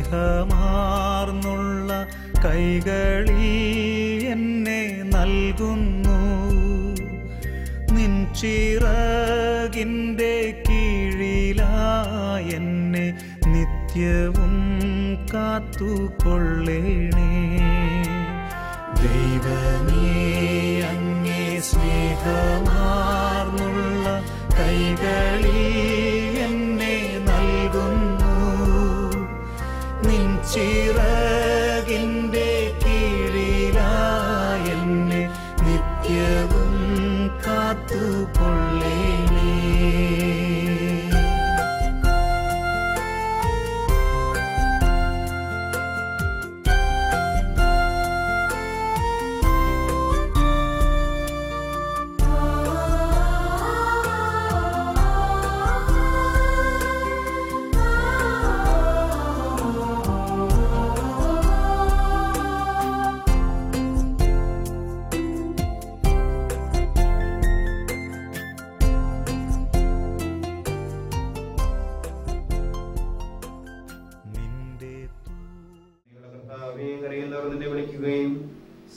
സ്നേഹമാർന്നുള്ള കൈകളിൽ എന്നെ നൽകുന്നു. നിൻ ചിറകിൻ്റെ കീഴിലായി എന്നെ നിത്യവും കാത്തുകൊള്ളേണേ. ദൈവമേ, അങ്ങേ സ്നേഹമാർന്നുള്ള കൈകളിൽ എന്നെ നൽകുന്നു. നിൻ ചിറകിൻ്റെ കീഴിലായി എന്നെ നിത്യവും കാത്തുകൊള്ളേണേ.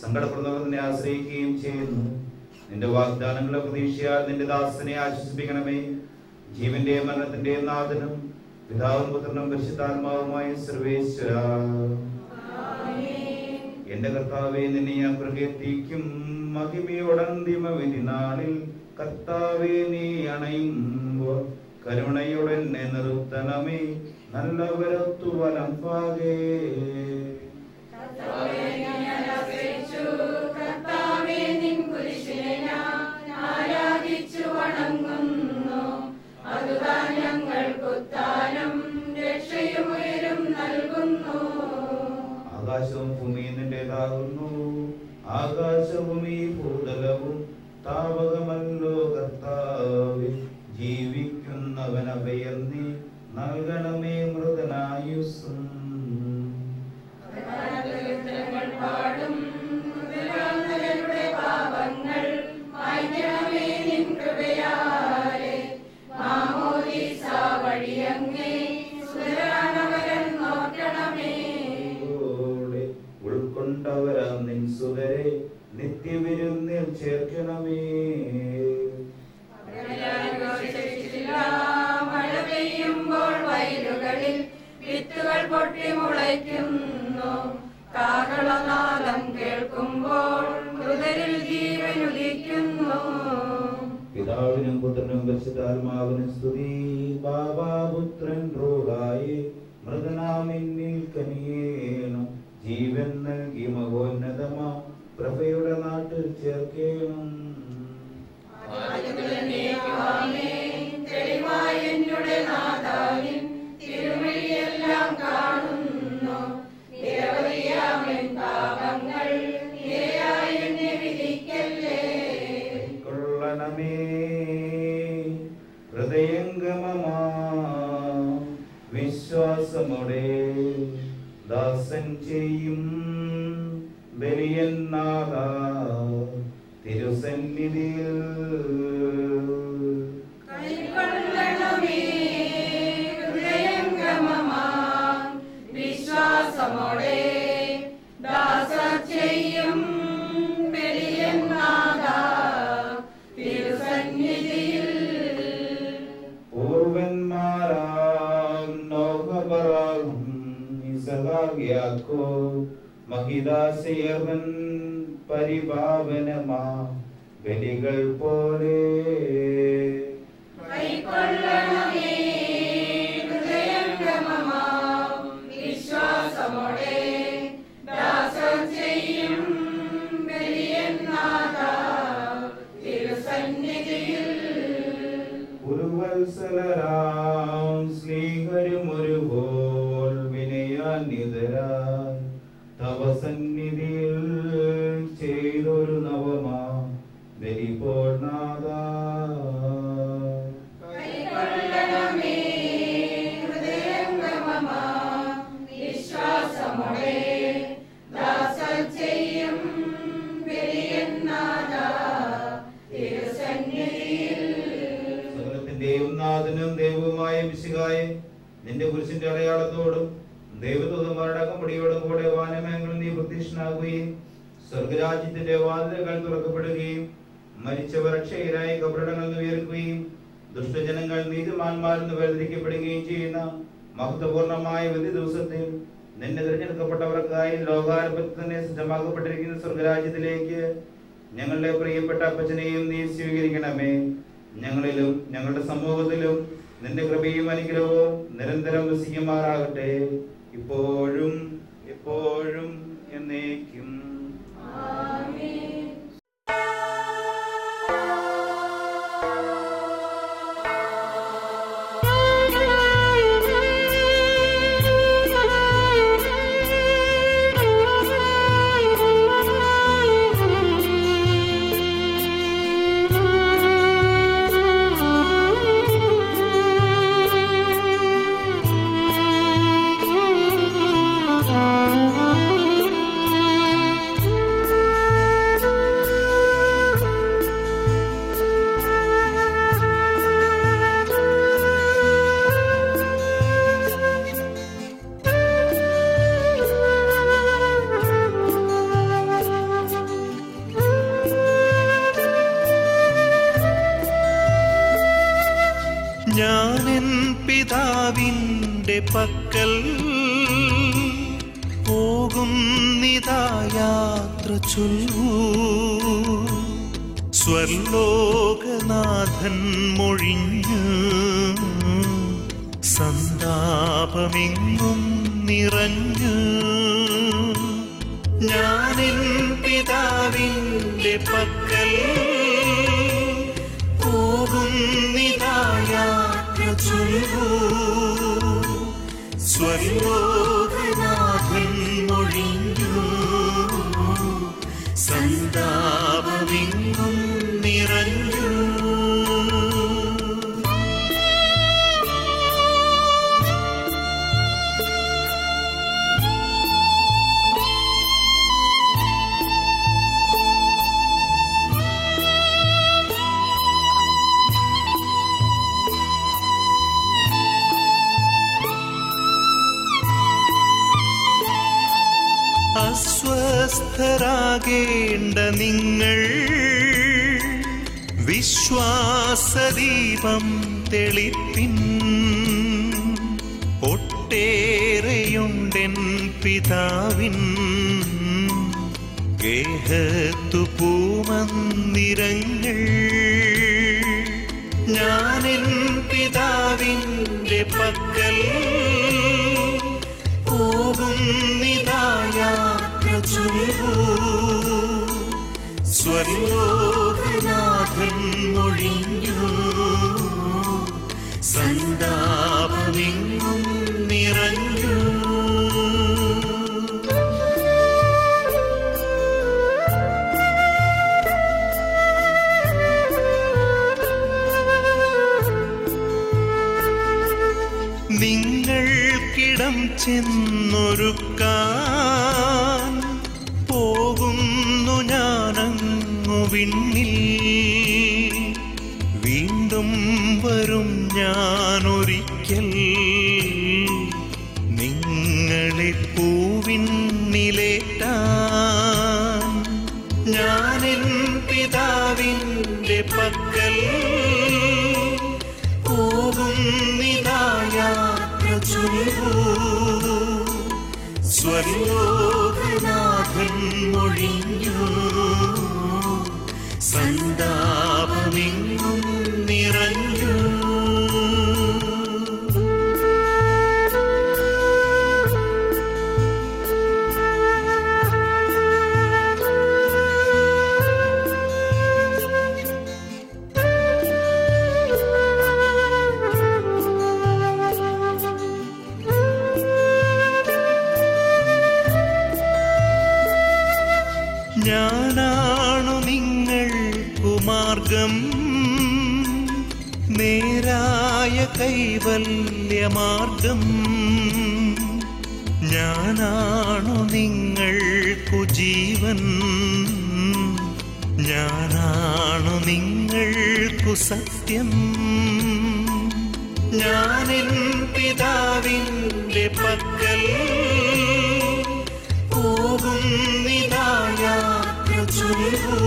സങ്കടപ്പെടുന്നവർ നിന്നെ ആശ്രയിക്കുകയും ചെയ്യുന്നു. നിന്റെ വാഗ്ദാനങ്ങളുടെ പ്രതീക്ഷയാൽ നിന്റെ ദാസനെ ആശ്വസിപ്പിക്കണമേ. ജീവന്റെയും മരണത്തിന്റെയും നാഥനും പിതാവും പുത്രനും പരിശുദ്ധാത്മാവുമായ സർവേശ്വര, എന്റെ കർത്താവേ, നിന്നെ ഞാൻ പ്രകീർത്തിക്കും. മഹിമയോടന്തിമ വിധി നാളിൽ കർത്താവേ, നീ അണയുമ്പോൾ കരുണയോടെ എന്നെ നിർത്തണമേ. നല്ലവരത്തു വലം പാകേ ആകാശവും ഭൂമിയും നിന്റേതാകുന്നു. ആകാശവും ഈ ഭൂതലവും താവകമല്ലോ കർത്താവേ. ജീവിക്കുന്നവൻ അഭയം നീ നൽകണമേ മൃതനായുസ്സും. ഉൾക്കൊണ്ടവരാം നിൻ സുതരെ നിത്യവിരുന്നിൽ ചേർക്കണമേ. മഴ പെയ്യുമ്പോൾ വയലുകളിൽ വിത്തുകൾ പൊട്ടി മുളയ്ക്കുന്നു. കാഹളനാദം കേൾക്കുമ്പോൾ മൃതരിൽ ജീവൻ ഉദിക്കുന്നു. പിതാവിനും പുത്രനും പരിശുദ്ധാത്മാവിനും സ്തുതി. ബാബാ പുത്രൻ റൂഹായി മൃതനാമിന്നിൽ കനിയേണം. ജീവൻ നൽകി മഹോന്നതമാ പ്രഭയുടെ നാട്ടിൽ ചേർക്കേണം. തിരുമഴിയെല്ലാം കാണുന്നു. നിരവധിയാമൻ പാപങ്ങൾ നിരയായി എന്നെ വിധിക്കല്ലേ. കൊള്ളണമേ ഹൃദയംഗമമാ വിശ്വാസമോടെ ദാസൻ ചെയ്യും ബലിയൻ നാഥ തിരുസന്നിധിയിൽ. കൈക്കൊള്ളണമേ ഹൃദയംഗമമാ വിശ്വാസമോടെ ദാസൻ ചെയ്യും ബലിയൻ നാഥ തിരുസന്നിധിയിൽ. പൂർവന്മാരാം നോഹബറാകും ഇസഹാക്യാക്കോ മഹിദാസേവൻ പരിപാവനമാ ബലികൾ പോലെ. കൈക്കൊള്ളണമേ ഹൃദയംഗമമാ വിശ്വാസമോടെ ദാസൻ ചെയ്യും ബലിയൻ നാഥ തിരുസന്നിധിയിൽ. പുരുവത്സലരാം സ്നേഹരുമൊരുപോൽ വിനയാന്വിതരായി തവ സന്നിധിയിൽ ചെയ്തൊരു നവമാ ബലിപോൽ നാഥ. കൈക്കൊള്ളണമേ ഹൃദയംഗമമാ വിശ്വാസമോടെ ദാസൻ ചെയ്യും ബലിയൻ നാഥ തിരുസന്നിധിയിൽ. സകലത്തിന്റെയും നാഥനും ദൈവവുമായ മിശിഹായേ, നിന്റെ കുരിശിന്റെ അടയാളത്തോടും ദൈവദൂതന്മാരുടെ അകമ്പടിയോടും കൂടെ വാനമേഘങ്ങളിൽ നീ പ്രത്യക്ഷനാകുകയും സ്വർഗരാജ്യത്തിന്റെ വാതിലുകൾ തുറക്കപ്പെടുകയും മരിച്ചവർ അക്ഷയരായി കബറിടങ്ങളിൽ നിന്ന് ഉയർക്കുകയും ദുഷ്ടജനങ്ങൾ നീതിമാന്മാരിൽ നിന്ന് വേർതിരിക്കപ്പെടുകയും ചെയ്യുന്ന മഹത്വപൂർണമായ വിധി ദിവസത്തിൽ നിന്നെ തിരഞ്ഞെടുക്കപ്പെട്ടവർക്കായി ലോകാരംഭത്തിൽ തന്നെ സജ്ജമാക്കപ്പെട്ടിരിക്കുന്ന സ്വർഗരാജ്യത്തിലേക്ക് ഞങ്ങളുടെ പ്രിയപ്പെട്ട അപ്പച്ചനെയും നീ സ്വീകരിക്കണമേ. ഞങ്ങളിലും ഞങ്ങളുടെ സമൂഹത്തിലും നിന്റെ കൃപയും അനുഗ്രഹവും നിരന്തരം വസിക്കുമാറാകട്ടെ, ഇപ്പോഴും എപ്പോഴും എന്നേക്കും. ഞാനെൻ പിതാവിൻ്റെ പക്കൽ പോകുന്നിതാ യാത്ര ചൊല്ലൂ. സ്വർലോകനാഥൻ മൊഴിഞ്ഞ് സന്താപമെങ്ങും നിറഞ്ഞ് ഞാനെൻ പിതാവിൻ്റെ പക്കൽ പോകുന്നിതാ യാത്ര ചൊല്ലൂ. സ്വർലോകനാഥൻ മൊഴിഞ്ഞു സന്താപമെങ്ങും നിറഞ്ഞു. അസ്വസ്ഥരാകേണ്ട നിങ്ങൾ വിശ്വാസദീപം തെളിപ്പിൻ. ഒട്ടേറെയുണ്ടെൻ പിതാവിൻ ഗേഹത്തു പൂമന്ദിരങ്ങൾ. ഞാനെൻ പിതാവിൻ്റെ പക്കൽ പോകുന്നിതാ യാത്ര ചൊല്ലൂ. സ്വർലോകനാഥൻ മൊഴിഞ്ഞു സന്താപമെങ്ങും നിറഞ്ഞു. നിങ്ങൾക്കിടം ചെന്നൊരുക്കാൻ പോകുന്നു ഞാനങ്ങു വിണ്ണിൽ. വീണ്ടും വരും ഞാനൊരിക്കൽ നിങ്ങളെ പൂവിണ്ണിലേറ്റാൻ. ഞാനെൻ പിതാവിൻ്റെ പക്കൽ പോകുന്നിതാ യാത്ര ചൊല്ലൂ. സ്വർലോകനാഥൻ മൊഴിഞ്ഞു സന്താപമെങ്ങും നിറഞ്ഞു. ഞാനാണു നിങ്ങൾക്കു മാർഗം, നേരായ കൈവല്യമാർഗം. ഞാനാണു നിങ്ങൾക്കു ജീവൻ, ഞാനാണു നിങ്ങൾക്കു സത്യം. ഞാനെൻ പിതാവിന്റെ പക്കൽ പോകുന്നിതാ യാത്ര ചൊല്ലൂ.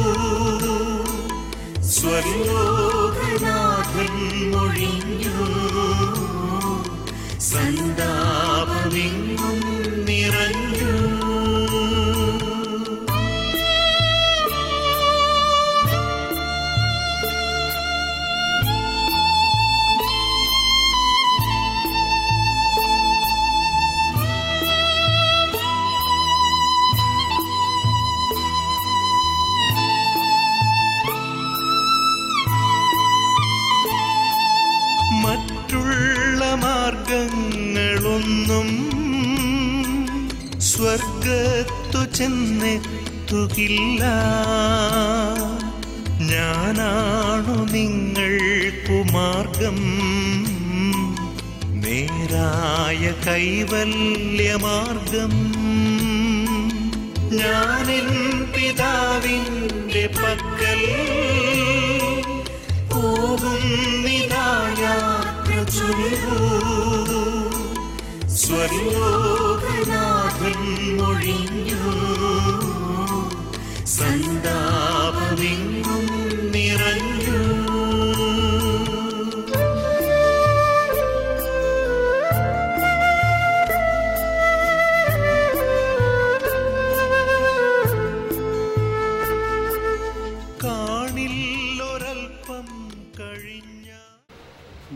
സ്വർലോകനാഥൻ മൊഴിഞ്ഞു, സന്താപമെങ്ങും നിറഞ്ഞു. മറ്റുള്ള മാർഗങ്ങളൊന്നും സ്വർഗത്തു ചെന്നെത്തുകില്ല. ഞാനാണു നിങ്ങൾക്കു മാർഗം, നേരായ കൈവല്യമാർഗം. ഞാനെൻ പിതാവിന്റെ പക്കൽ പോകുന്നിതാ യാത്ര ചൊല്ലൂ. സ്വർലോകനാഥൻ മൊഴിഞ്ഞു, സന്താപമെങ്ങും നിറഞ്ഞു. കാണില്ലൊരൽപ്പം കഴിഞ്ഞ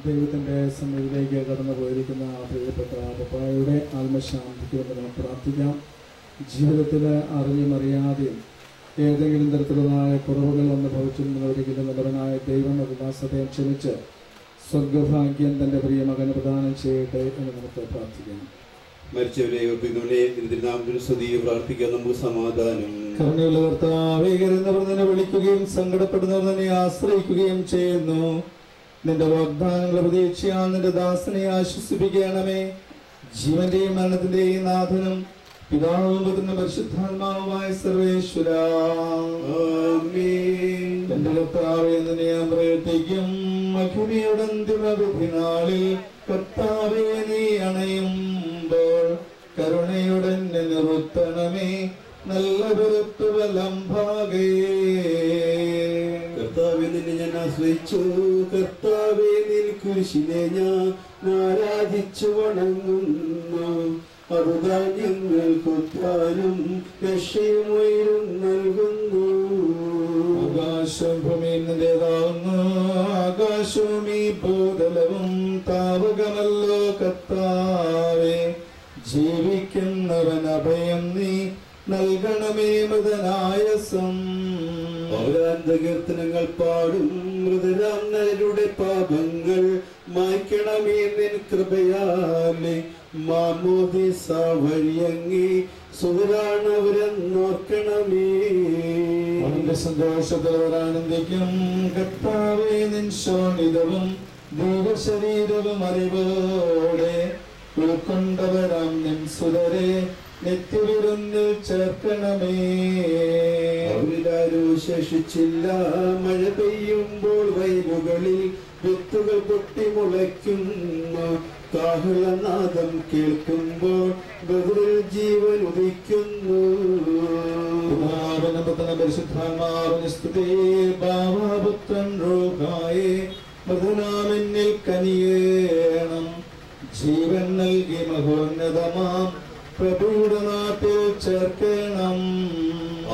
ദൈവത്തിൻ്റെ സന്നിധിയിലേക്ക് കടന്നു പോയിരിക്കുന്ന പ്രിയപ്പെട്ട പപ്പായുടെ ആത്മശാന്തിക്ക് വേണ്ടി നമുക്ക് പ്രാർത്ഥിക്കാം. ജീവിതത്തിൽ അറിഞ്ഞും അറിയാതെയും ഏതെങ്കിലും തരത്തിലുള്ളതായ കുറവുകൾ അനുഭവിച്ചിരുന്നവരെങ്കിലും നല്ലവനായ ദൈവം ഉല്ലാസതയും ക്ഷമിച്ച് സ്വർഗഭാഗ്യം തൻ്റെ പ്രിയ മകന് പ്രദാനം ചെയ്യട്ടെ എന്ന് നമുക്ക് പ്രാർത്ഥിക്കാം. മരിച്ചവരെ തിരുനാമത്തിന് സ്തുതിയെ പ്രാർത്ഥിക്കാൻ നമുക്ക് സമാധാനം. കരുണയുള്ള കർത്താവേ, കരുതുന്നവർ നിന്നെ വിളിക്കുകയും സങ്കടപ്പെടുന്നവർ നിന്നെ ആശ്രയിക്കുകയും ചെയ്യുന്നു. നിന്റെ വാഗ്ദാനങ്ങളെ പ്രതീക്ഷയാൽ നിന്റെ ദാസനെ ആശ്വസിപ്പിക്കണമേ. ജീവന്റെയും മരണത്തിന്റെയും നാഥനും പിതാവും പുത്രനും പരിശുദ്ധാത്മാവുമായ സർവേശ്വരാ, എന്റെ കർത്താവേ, നിന്നെ ഞാൻ പ്രവർത്തിക്കും. മഹിമയുടെ അന്തിമവിധി നാളിൽ കർത്താവേ, നീ അണയുമ്പോൾ കരുണയുടെ നിർത്തണമേ. നല്ല പുറത്തു വലംഭാഗേ. കർത്താവേ, നിന്നെ ഞാൻ ആശ്രയിച്ചു. കർത്താവേ, നിൻ കുരിശിനെ ഞാൻ ആരാധിച്ചു വണങ്ങുന്നു. അതുതാ ഞങ്ങൾക്കുത്താനും രക്ഷയും ഉയരും നൽകുന്നു. ആകാശം ഭൂമിയിൽ നിന്റേതാവുന്നു, ആകാശവും ഈ ഭൂതലവും താവകമല്ലോ കർത്താവേ. ജീവിക്കുന്നവൻ അഭയം നീ നൽകണമേ മൃതനായസം. പൗരാന്തകീർത്തനങ്ങൾ പാടും മൃതരാം നരരുടെ പാപങ്ങൾ മായ്ക്കണമേ നിൻ കൃപയാലെ. മാമോദിസ വഴിയങ്ങി സുതരാണവരെന്നോർക്കണമേ. അവന്റെ സന്തോഷത്തോടാനന്ദിക്കും കർത്താവേ, നിൻ ശോണിതവും ദൈവശരീരവും അറിവോടെ ഉൾക്കൊണ്ടവരാം നിൻ സുതരെ നിത്യവിരുന്നിൽ ചേർക്കണമേ. അവരിലാരും ശേഷിച്ചില്ല. മഴ പെയ്യുമ്പോൾ വയലുകളിൽ വിത്തുകൾ പൊട്ടി മുളയ്ക്കുന്നു. കാഹളനാദം കേൾക്കുമ്പോൾ ബദറിൽ ജീവൻ ഉദിക്കുന്നു. പരിശുദ്ധാത്മാവിന് സ്തുതി. ഭാവപുത്രൻ റൂഹായേ, മൃദുനാമെന്നിൽ കനിയേണം. ജീവൻ നൽകി മഹോന്നതമാം പ്രഭുയുടെ നാട്ടിൽ ചേർക്കണം.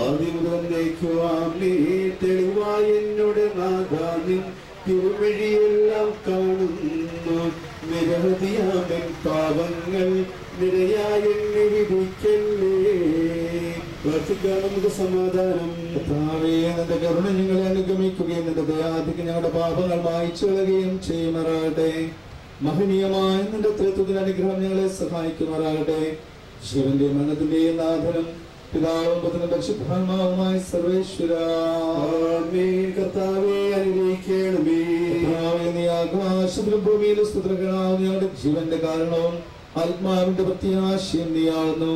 ആദിമുതലേക്കുവാം നീ തെളിവായി എന്നോട് നാദാനിൻ തിരുവഴിയെല്ലാം കാണുന്നു. നിരവധിയാമൻ പാവങ്ങൾ നിരയായി എന്നെ വിധിക്കല്ലേ. പ്രാർത്ഥിക്കാൻ നമുക്ക് സമാധാനം. കർത്താവേ, നിന്റെ കരുണ ഞങ്ങളെ അനുഗമിക്കുകയും നിന്റെ ദയാധിക്ക് ഞങ്ങളുടെ പാപങ്ങൾ മായ്ച്ചു കളയുകയും ചെയ്യുമാറാകട്ടെ. മഹനീയമായ നിന്റെ ത്രിത്വത്തിന് അനുഗ്രഹം ഞങ്ങളെ സഹായിക്കുമാറാകട്ടെ. ശിവന്റെ മരണത്തിന്റെയും നാഥനും പിതാവും പുത്രനും പരിശുദ്ധാത്മാവുമായ സർവേശ്വരാ, കർത്താവേ അനുഗ്രഹിക്കണമേ. കർത്താവേ, നീ ആകാശത്തിലും ഭൂമിയിലും സ്തുതിക്കണമേ. ഞങ്ങളുടെ ജീവന്റെ കാരണവും ആത്മാവിന്റെ പ്രത്യാശയും നീയാകുന്നു.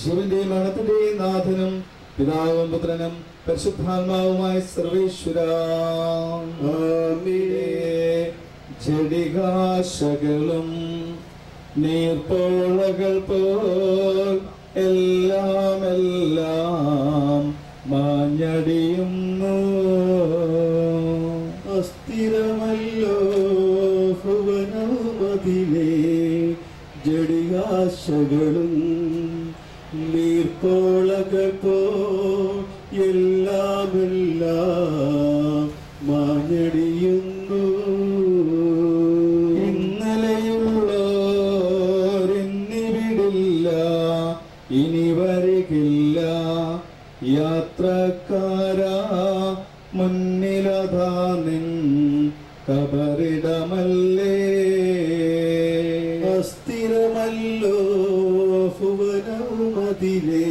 ജീവന്റെയും മരണത്തിന്റെയും നാഥനും പിതാവും പുത്രനും പരിശുദ്ധാത്മാവുമായ സർവേശ്വരാ, ജഡികാശകളും നീർപ്പോളകൾ പോൽ എല്ലാം എല്ലാം മാഞ്ഞടിയുന്നു. അസ്ഥിരമല്ലോ ഭുവനമതിലെ ജഡികാശകളും നീർപ്പോളകൾ പോൽ എല്ലാം എല്ലാം മാഞ്ഞടിയുന്നു. ഇന്നലെയുള്ളോരിന്നിവിടില്ല, ഇനി വരികില്ല. യാത്രക്കാരാ മുന്നിലതാ നിൻ കബറിടമല്ലേ. അസ്ഥിരമല്ലോ ഭുവനമതിലെ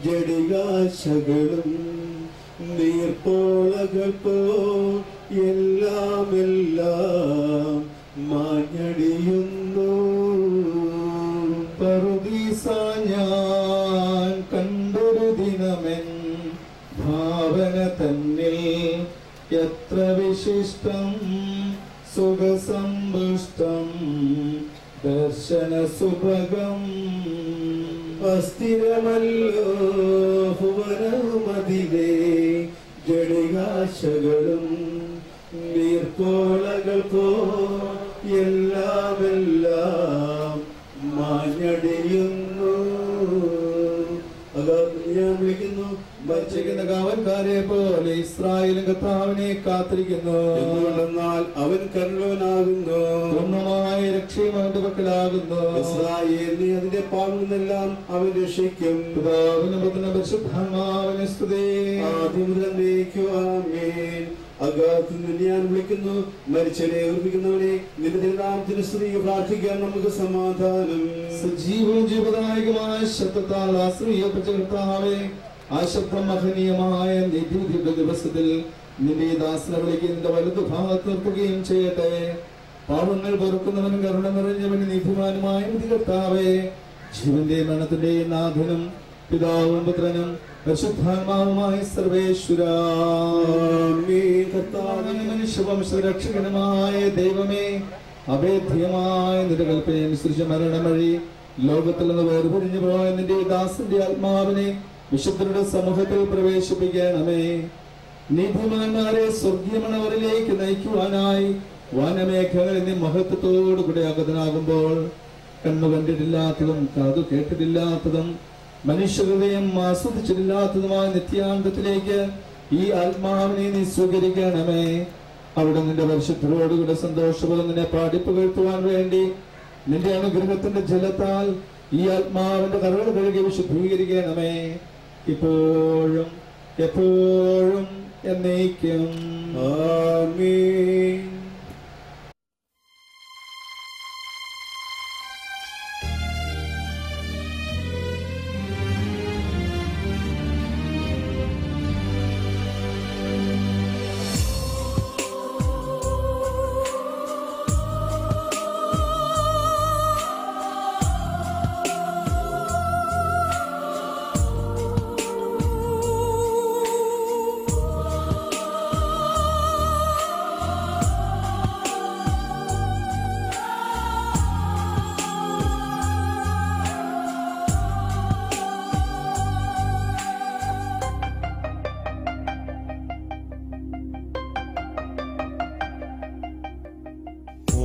ജഡികാശകളും നീർപ്പോളകൾ പോൽ എല്ലാം എല്ലാം മാഞ്ഞടിയുന്നു. പറുദീസ ഞാൻ കണ്ടൊരു ദിനമെൻ ഭാവന തന്നിൽ എത്ര വിശിഷ്ടം സുഖസമ്പുഷ്ടം ദർശന സുഭഗം. അസ്ഥിരമല്ലോ ഭുവനമതിലെ ജഡികാശകളും നീർപ്പോളകൾ പോൽ എല്ലാം എല്ലാം മാഞ്ഞടിയുന്നു. ഞാൻ വിളിക്കുന്നു, വച്ചിരിക്കുന്ന കാവൽക്കാരെ പോലെ ഇസ്രായേലും കർത്താവിനെ കാത്തിരിക്കുന്നു. എന്തുകൊണ്ടെന്നാൽ അവൻ കരുണവനാകുന്നു, പൂർണ്ണമായ രക്ഷയും അവന്റെ പക്കലാകുന്നു. ഇസ്രായേലിനെ അതിന്റെ പാപങ്ങളിൽ നിന്നെല്ലാം അവൻ രക്ഷിക്കും. പിതാവിനും പുത്രനും പരിശുദ്ധാത്മാവിനും സ്തുതി. ആദ്യം മുതൽ എന്നേക്കും ആമേൻ. അഗാധത്തിൽ നിന്ന് ഞാൻ വിളിക്കുന്നു, മരിച്ചവരെ ഓർമ്മിക്കുന്നവനെ നിന്റെ തിരുനാമത്തിന് സ്തുതി. പ്രാർത്ഥിക്കാൻ നമുക്ക് സമാധാനം. സജീവവും ജീവദായകമായ ശബ്ദത്താൽ ആശ്രയിക്കപ്പെട്ട കർത്താവേ, ആ ശബ്ദം മഹനീയമായ നിത്യ ദിവസത്തിൽ നിന്റെ ദാസനെ വിളിക്കുകയും നിന്റെ വലതുഭാഗത്ത് നിർത്തുകയും ചെയ്യട്ടെ. പാപങ്ങൾ പൊറുക്കുന്നവനും കരുണ നിറഞ്ഞവനും നീതിമാനുമായ നിന്റെ കർത്താവേ, ജീവന്റെ മരണത്തിന്റെയും നാഥനും പിതാവും പുത്രനും പരിശുദ്ധാത്മാവുമായ സർവേശ്വരാ, മനുഷ്യവംശരക്ഷകനുമായ ദൈവമേ, അഭേദ്യമായ നിന്റെ കൽപ്പനയനുസരിച്ച് മരണം വഴി ലോകത്തിൽ നിന്ന് വേർപിരിഞ്ഞു പോയ നിന്റെ ദാസന്റെ ആത്മാവിനെ വിശുദ്ധരുടെ സമൂഹത്തിൽ പ്രവേശിപ്പിക്കണമേ. നീതിമാന്മാരെ സ്വർഗീയമണവരിലേക്ക് നയിക്കുവാനായി വാനമേഘങ്ങളിൽ നീ മഹത്വത്തോടുകൂടി അഗതനാകുമ്പോൾ കണ്ണു കണ്ടിട്ടില്ലാത്തതും കാതു കേട്ടിട്ടില്ലാത്തതും മനുഷ്യഹൃദയം ആസ്വദിച്ചിട്ടില്ലാത്തതുമായ നിത്യാന്തത്തിലേക്ക് ഈ ആത്മാവിനെ നീ സ്വീകരിക്കണമേ. അവിടെ നിന്റെ പരിശുദ്ധരോടുകൂടെ സന്തോഷപൂർവ്വം നിന്നെ പാടിപ്പുകഴ്ത്തുവാൻ വേണ്ടി നിന്റെ അനുഗ്രഹത്തിന്റെ ജലത്താൽ ഈ ആത്മാവിന്റെ കരകൾ കഴുകി വിശുദ്ധീകരിക്കണമേ. ഇപ്പോഴും എപ്പോഴും എന്നേക്കും ആമേൻ.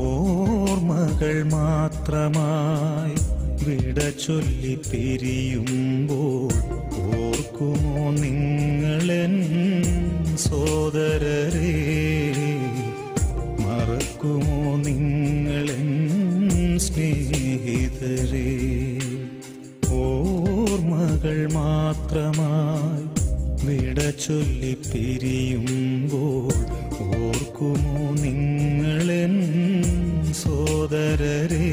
ഓർമ്മകൾ മാത്രമായി വിട ചൊല്ലി പിരിയുമ്പോൾ ഓർക്കുമോ നിങ്ങളെൻ സോദരരെ, മറക്കുമോ നിങ്ങളെൻ സ്നേഹിതരെ. ഓർമ്മകൾ മാത്രമായി വിട ചൊല്ലി പിരിയുമ്പോൾ ഓർക്കുമോ നിങ്ങളെൻ സോദരരെ,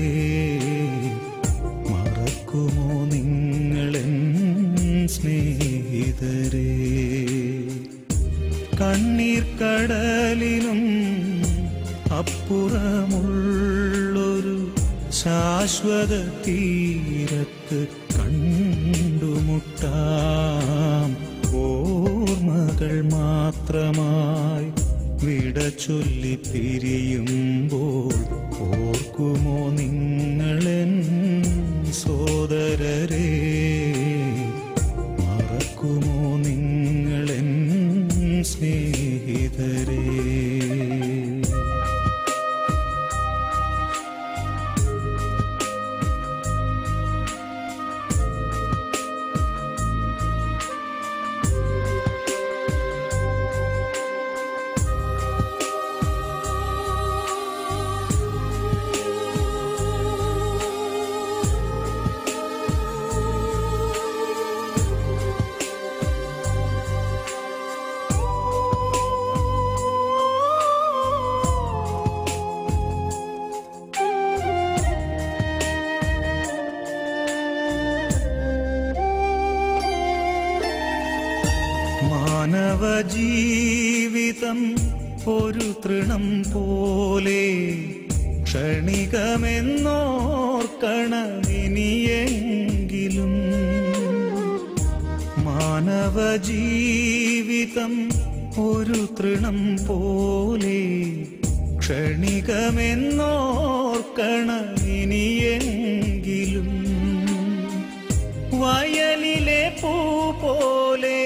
മറക്കുമോ നിങ്ങളെൻ സ്നേഹിതരെ. കണ്ണീർ കടലിനും അപ്പുറമുള്ളൊരു ശാശ്വത തീരത്ത് കണ്ടുമുട്ടാം. ഓർമ്മകൾ മാത്രമായി വിട ചൊല്ലി പിരിയുമ്പോൾ ഓർക്കുമോ നിങ്ങളെ മാനവജീവിതം ഒരു തൃണം പോലെ ക്ഷണികമെന്നോർക്കണമിനിയെങ്കിലും. മാനവജീവിതം ഒരു തൃണം പോലെ ക്ഷണികമെന്നോർക്കണമിനിയെങ്കിലും. വയലിലെ പൂ പോലെ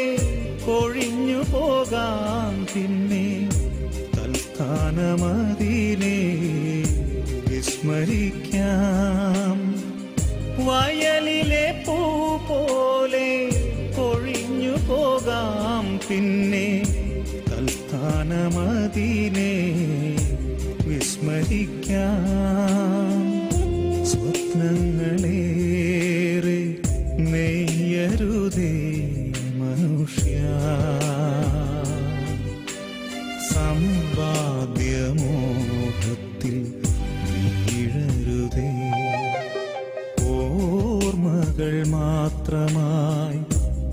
കൊഴിഞ്ഞു പോകാം പിന്നെ തൽസ്ഥാനമതിനെ വിസ്മരിക്കാം. വയലിലെ പൂ പോലെ കൊഴിഞ്ഞു പോകാം പിന്നെ തൽസ്ഥാനമതിനെ വിസ്മരിക്കാം. സ്വപ്നങ്ങളേറെ നെയ്യരുതേ മനുഷ്യ, സമ്പാദ്യമോഹത്തിൽ വീഴരുതേ. ഓർമ്മകൾ മാത്രമായി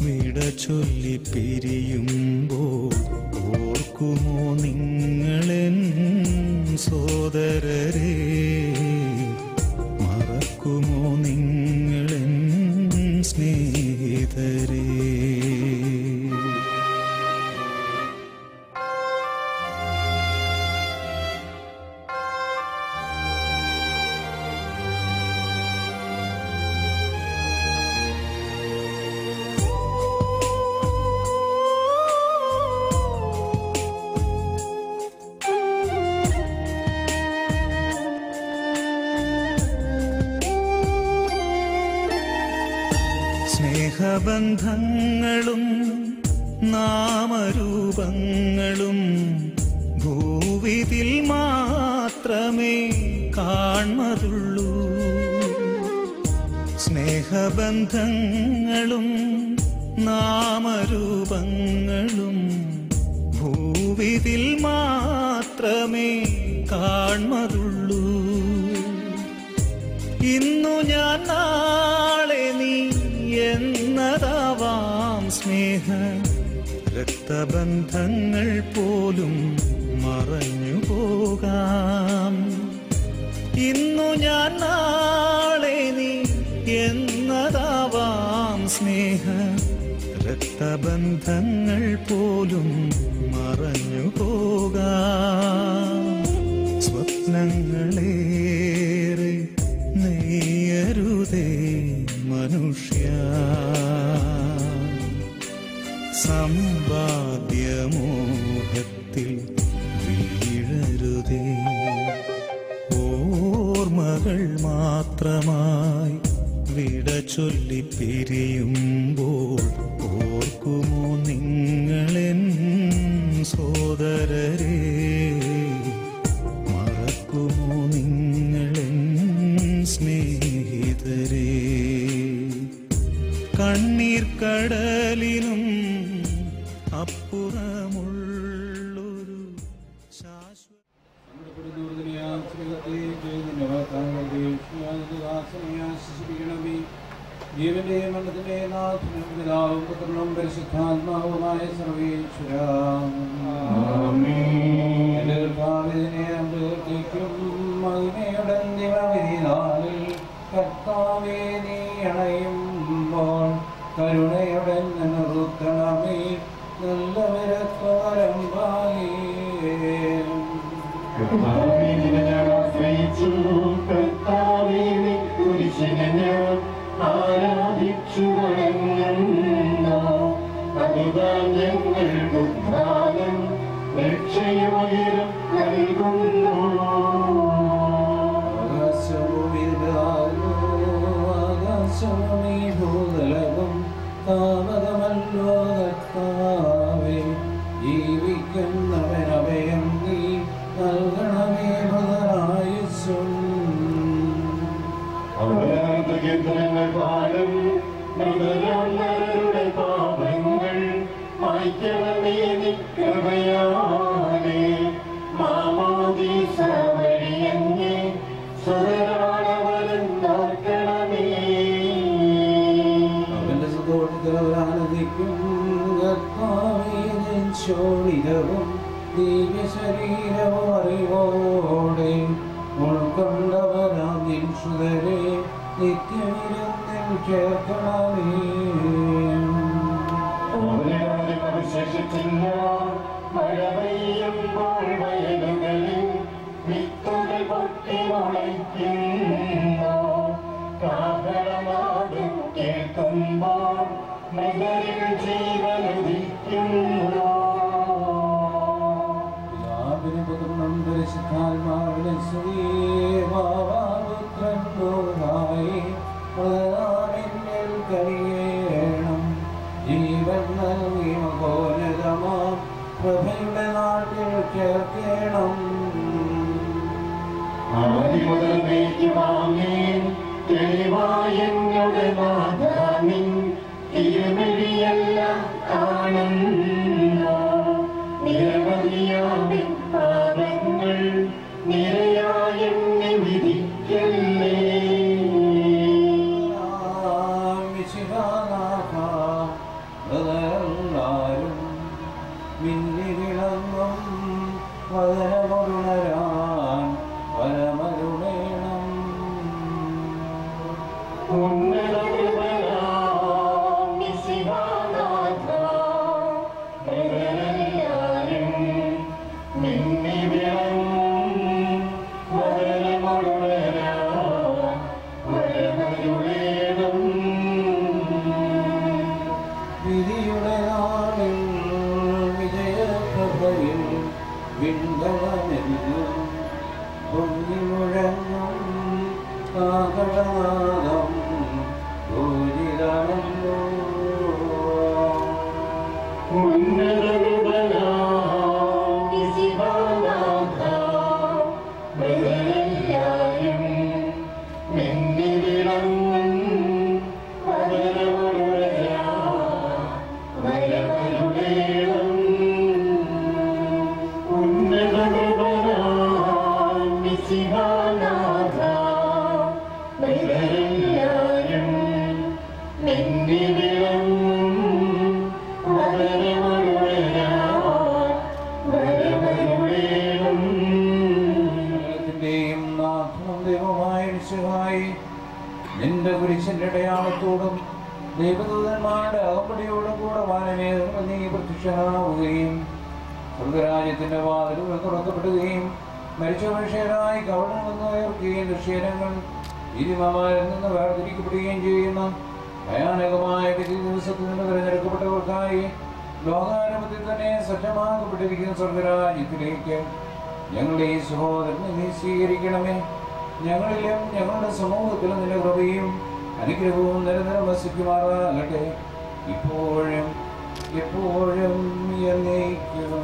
വിട ചൊല്ലി പിരിയുമ്പോൾ ഓർക്കുമോ നിങ്ങളെൻ സോദരരെ, മറക്കുമോ നിങ്ങളെൻ സ്നേഹിതരെ. സ്നേഹബന്ധങ്ങളും നാമരൂപങ്ങളും ഭൂവിതിൽ മാത്രമേ കാൺമതുള്ളൂ. സ്നേഹബന്ധങ്ങളും നാമരൂപങ്ങളും ഭൂവിതിൽ മാത്രമേ കാൺമതുള്ളൂ. ഇന്നു ഞാൻ നാളെ നീ എന്നതാവാം സ്നേഹ രക്തബന്ധങ്ങൾ പോലും മറഞ്ഞു പോകാം. ഇന്നു ഞാൻ നാളെ നീ എന്നതാവാം സ്നേഹ രക്തബന്ധങ്ങൾ പോലും മറഞ്ഞു പോകാം. സ്വപ്നങ്ങളേറെ നെയ്യരുതേ മനുഷ്യ, സമ്പാദ്യമോഹത്തിൽ വീഴരുതേ. ഓർമ്മകൾ മാത്രമായി വിട ചൊല്ലി പിരിയുമ്പോൾ ഓർക്കുമോ നിങ്ങളെൻ സോദരരെ, മറക്കുമോ നിങ്ങളെൻ സ്നേഹിതരെ. കണ്ണീർ കടലിനും അപ്പുറമുള്ളൊരു ശാശ്വത ജീവന്റെ മരണത്തിന്റെ നാഥനും പിതാവും പുത്രനും പരിശുദ്ധാത്മാവുമായ സർവേശ്വര, മഹിമയുടെ ദിവവിധിനാളിൽ കർത്താവേ നീ അണയുമ്പോൾ കരുണയുടെ നിർത്തണമേ നല്ലവരക്കാരം ആരാധിച്ചു വണങ്ങുന്നു. അതുതാൻ ഞങ്ങൾ ഉദ്ധാനം രക്ഷയുയരം നൽകുന്നു. ആകാശമീ ഭൂതലവും താമതമല്ലോ കർത്താവേ, ജീവിക്കുന്നവനഭയം നീ നൽകണമേ ഭദ്രായുസ്സും. കീർത്തനങ്ങൾ പാടും മൃതരുടെ പാപങ്ങൾ മായ്ക്കണമേ നിക്കൃപയാലേ. മാമോദീസ വഴിയങ്ങേ സുതരാണവരെന്നാക്കണമേ. അവന്റെ സുതോഷത്തിലവരാനന്ദിക്കും കർത്താവേ ശോണിതവും ദിവ്യ ശരീരവും അറിവോടെ ഉൾക്കൊണ്ടവരാം നിൻ സുതരെ നിത്യനിരത്തിൽ ചേർക്കണമേ. അവശേഷിച്ചില്ല മഴ പെയ്യുമ്പോൾ വയലുകളിൽ വിത്തുകൾ പൊട്ടി മുളയ്ക്കുന്നു. കാഹളനാദം കേൾക്കുമ്പോൾ മൃഗരിൽ ജീവനുദിക്കുന്നു. പിതാവിനും പുത്രനും പരിശുദ്ധാത്മാവിനും സ്തുതിയേവാപുത്രൻ ദൂതായി പ്രധാനിൽ കഴിയേണം. ജീവൻ നൽകി മഹോന്നതമാം പ്രഭയുടെ നാട്ടിൽ ചേർക്കണം. ആദി മുതൽ നീക്കുവാങ്ങേൻ തെളിവായെങ്ങളുടെ നാഥാനിൻ തിരുമിഴിയെല്ലാം കാണുന്നു. നിരവധിയാവിൻ പാപങ്ങൾ നിരയായെന്നെ വിധിക്കല്ലേ. എല്ലാരും മിന്നി വിളങ്ങും വദനമരുണരാൻ വരമരുണേണം. വിധിയുടെ നാളിൽ വിജയപ്രഭയിൽ വിണ്ടണമെന്നും പൊന്നിമുഴങ്ങും കാഹളനാദം ഗോചിതമല്ലോ. നിന്റെ കുരിശിന്റെ അടയാളത്തോടും ദൈവദൂതന്മാരുടെ അകമ്പടിയോടും കൂടെ വാനമേഘങ്ങൾ നീ പ്രത്യക്ഷനാവുകയും സ്വർഗരാജ്യത്തിന്റെ വാതിലുകൾ തുറക്കപ്പെടുകയും മരിച്ച മനുഷ്യരായി കവടം നിന്ന് ഉയർക്കുകയും ദൃശ്യങ്ങൾ നീതിമാന്മാരിൽ നിന്ന് വേർതിരിക്കപ്പെടുകയും ചെയ്യുന്ന ഭയാനകമായ വിധി ദിവസത്തിൽ നിന്ന് തിരഞ്ഞെടുക്കപ്പെട്ടവർക്കായി ലോകാരംഭത്തിൽ തന്നെ സജ്ജമാക്കപ്പെട്ടിരിക്കുന്ന സ്വർഗരാജ്യത്തിലേക്ക് ഞങ്ങളുടെ ഈ സഹോദരനെ നീ സ്വീകരിക്കണമേ. ഞങ്ങളിലും ഞങ്ങളുടെ സമൂഹത്തിലും നിന്റെ കൃപയും അനുഗ്രഹവും നിരന്തരം വസിക്കുമാറാകട്ടെ, ഇപ്പോഴും എപ്പോഴും എന്നേക്കും.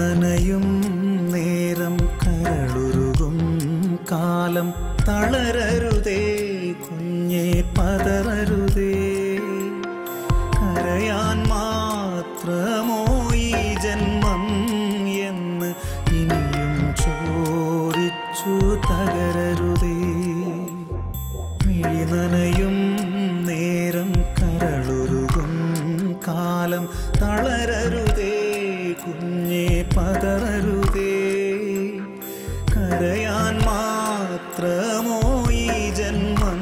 നനയും നേരം കരളുരുകും കാലം തളരരുതേ കുഞ്ഞേ പതറരുതേ. കരയാൻ മാത്രമോ ഈ ജന്മം എന്ന് ഇനിയും ചോദിച്ചു തകരരുതേ. മിഴി നനയും നേരം കരളുരുകും കാലം തളരരുതേ കുഞ്ഞേ പതറരുതേ. കരയാൻ മാത്രമോ ഈ ജന്മം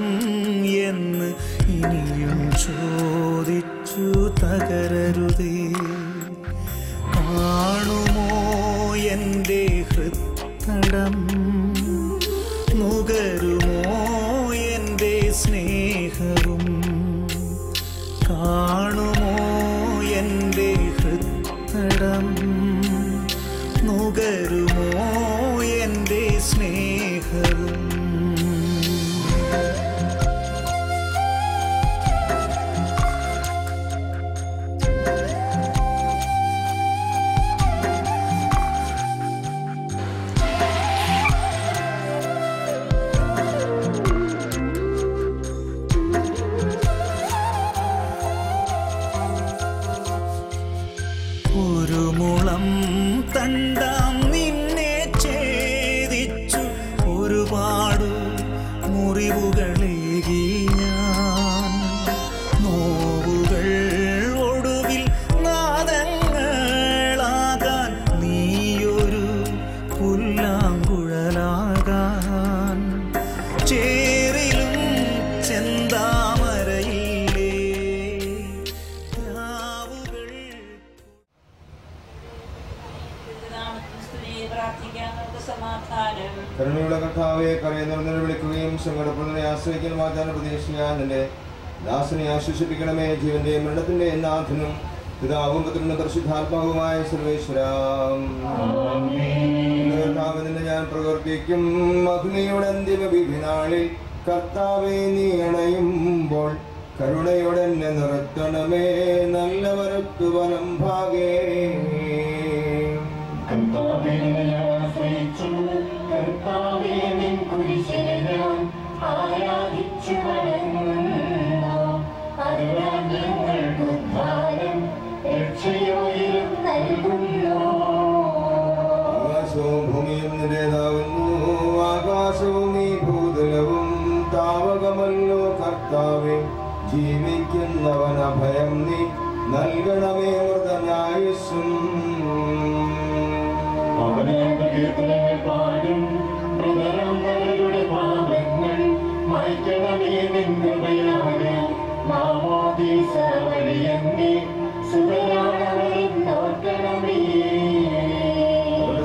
എന്ന് ഇനിയും ചോദിച്ചു തകരരുതേ. കാണുമോ എൻ്റെ ഹൃത്തടം, നുകരുമോ എൻ്റെ സ്നേഹവും, നുകരുമോ എൻ്റെ സ്നേഹവും. ഒരു മുളം തണ്ടാം നിന്നെ ഛേദിച്ചു, ഒരുപാട് മുറിവുകളേകി ഞാൻ. നോവുകൾ ഒടുവിൽ നാദങ്ങളാകാൻ, നീയൊരു പുല്ലാങ്കുഴലാകാൻ. ചേറിലും ചെന്താമരയില്ലേ രാവുകൾ. കരുണയുള്ള കർത്താവെ, കരയുന്നവരെ വിളിക്കുകയും സങ്കടപ്പെടുന്നവരെ ആശ്രയിക്കാൻ വാഗ്ദാനം പ്രതീക്ഷിക്കാൻ നിന്റെ ദാസനെ ആശ്വസിപ്പിക്കണമേ. ജീവന്റെ മരണത്തിന്റെ നാഥനും പിതാവും പുത്രനും പരിശുദ്ധാത്മാവുമായ സർവേശ്വരാം കർത്താവിനെ ഞാൻ പ്രവർത്തിക്കും. മഹിമയുടെ അന്തിമ വിധിനാളിൽ കർത്താവെ നീ അണയുമ്പോൾ കരുണയോടെ എന്നെ നിർത്തണമേ. നല്ല വരത്തു വലം ഭാഗേ ആകാശവും ഭൂമിയും നിന്റേതാവുന്നു. ആകാശവും ഈ ഭൂതലവും താവകമല്ലോ കർത്താവെ. ജീവിക്കുന്നവൻ അഭയം നീ നൽകണമേ മൃതനായുസ്സും. പാടും മൃതരുടെ പാപങ്ങൾ മായ്ക്കണമേ നിന്നുപയാതെ മാമോദീസ വഴിയെന്നെ സുതരാണവരെന്നോർക്കണമേ.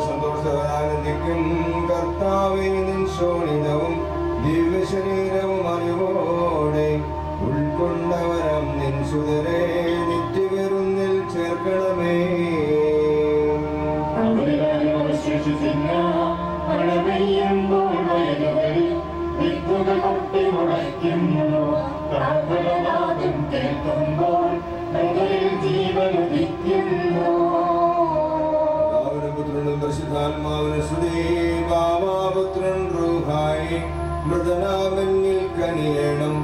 സന്തോഷവാനന്ദിക്കും കർത്താവേ നിൻ ശോണിതവും ദിവ്യശരീരവും അറിവോടെ ഉൾക്കൊണ്ടവരം നിൻ സുതരെ നിത്യവിരുന്നിൽ ചേർക്കണമേ. മഴ പെയ്യുമ്പോൾ വയലുകളിൽ വിത്തുകൾ കൊട്ടി മുളയ്ക്കുന്നു. പ്രാർത്ഥനാദം കേൾക്കുമ്പോൾ മൃഗയിൽ ജീവനുദിക്കുന്നു. പുത്രനും പരിശുദ്ധാത്മാവിന് സ്തുതി. ബാവാപുത്രൻ റൂഹായി മൃതനാമന്നിൽ കനിയണം.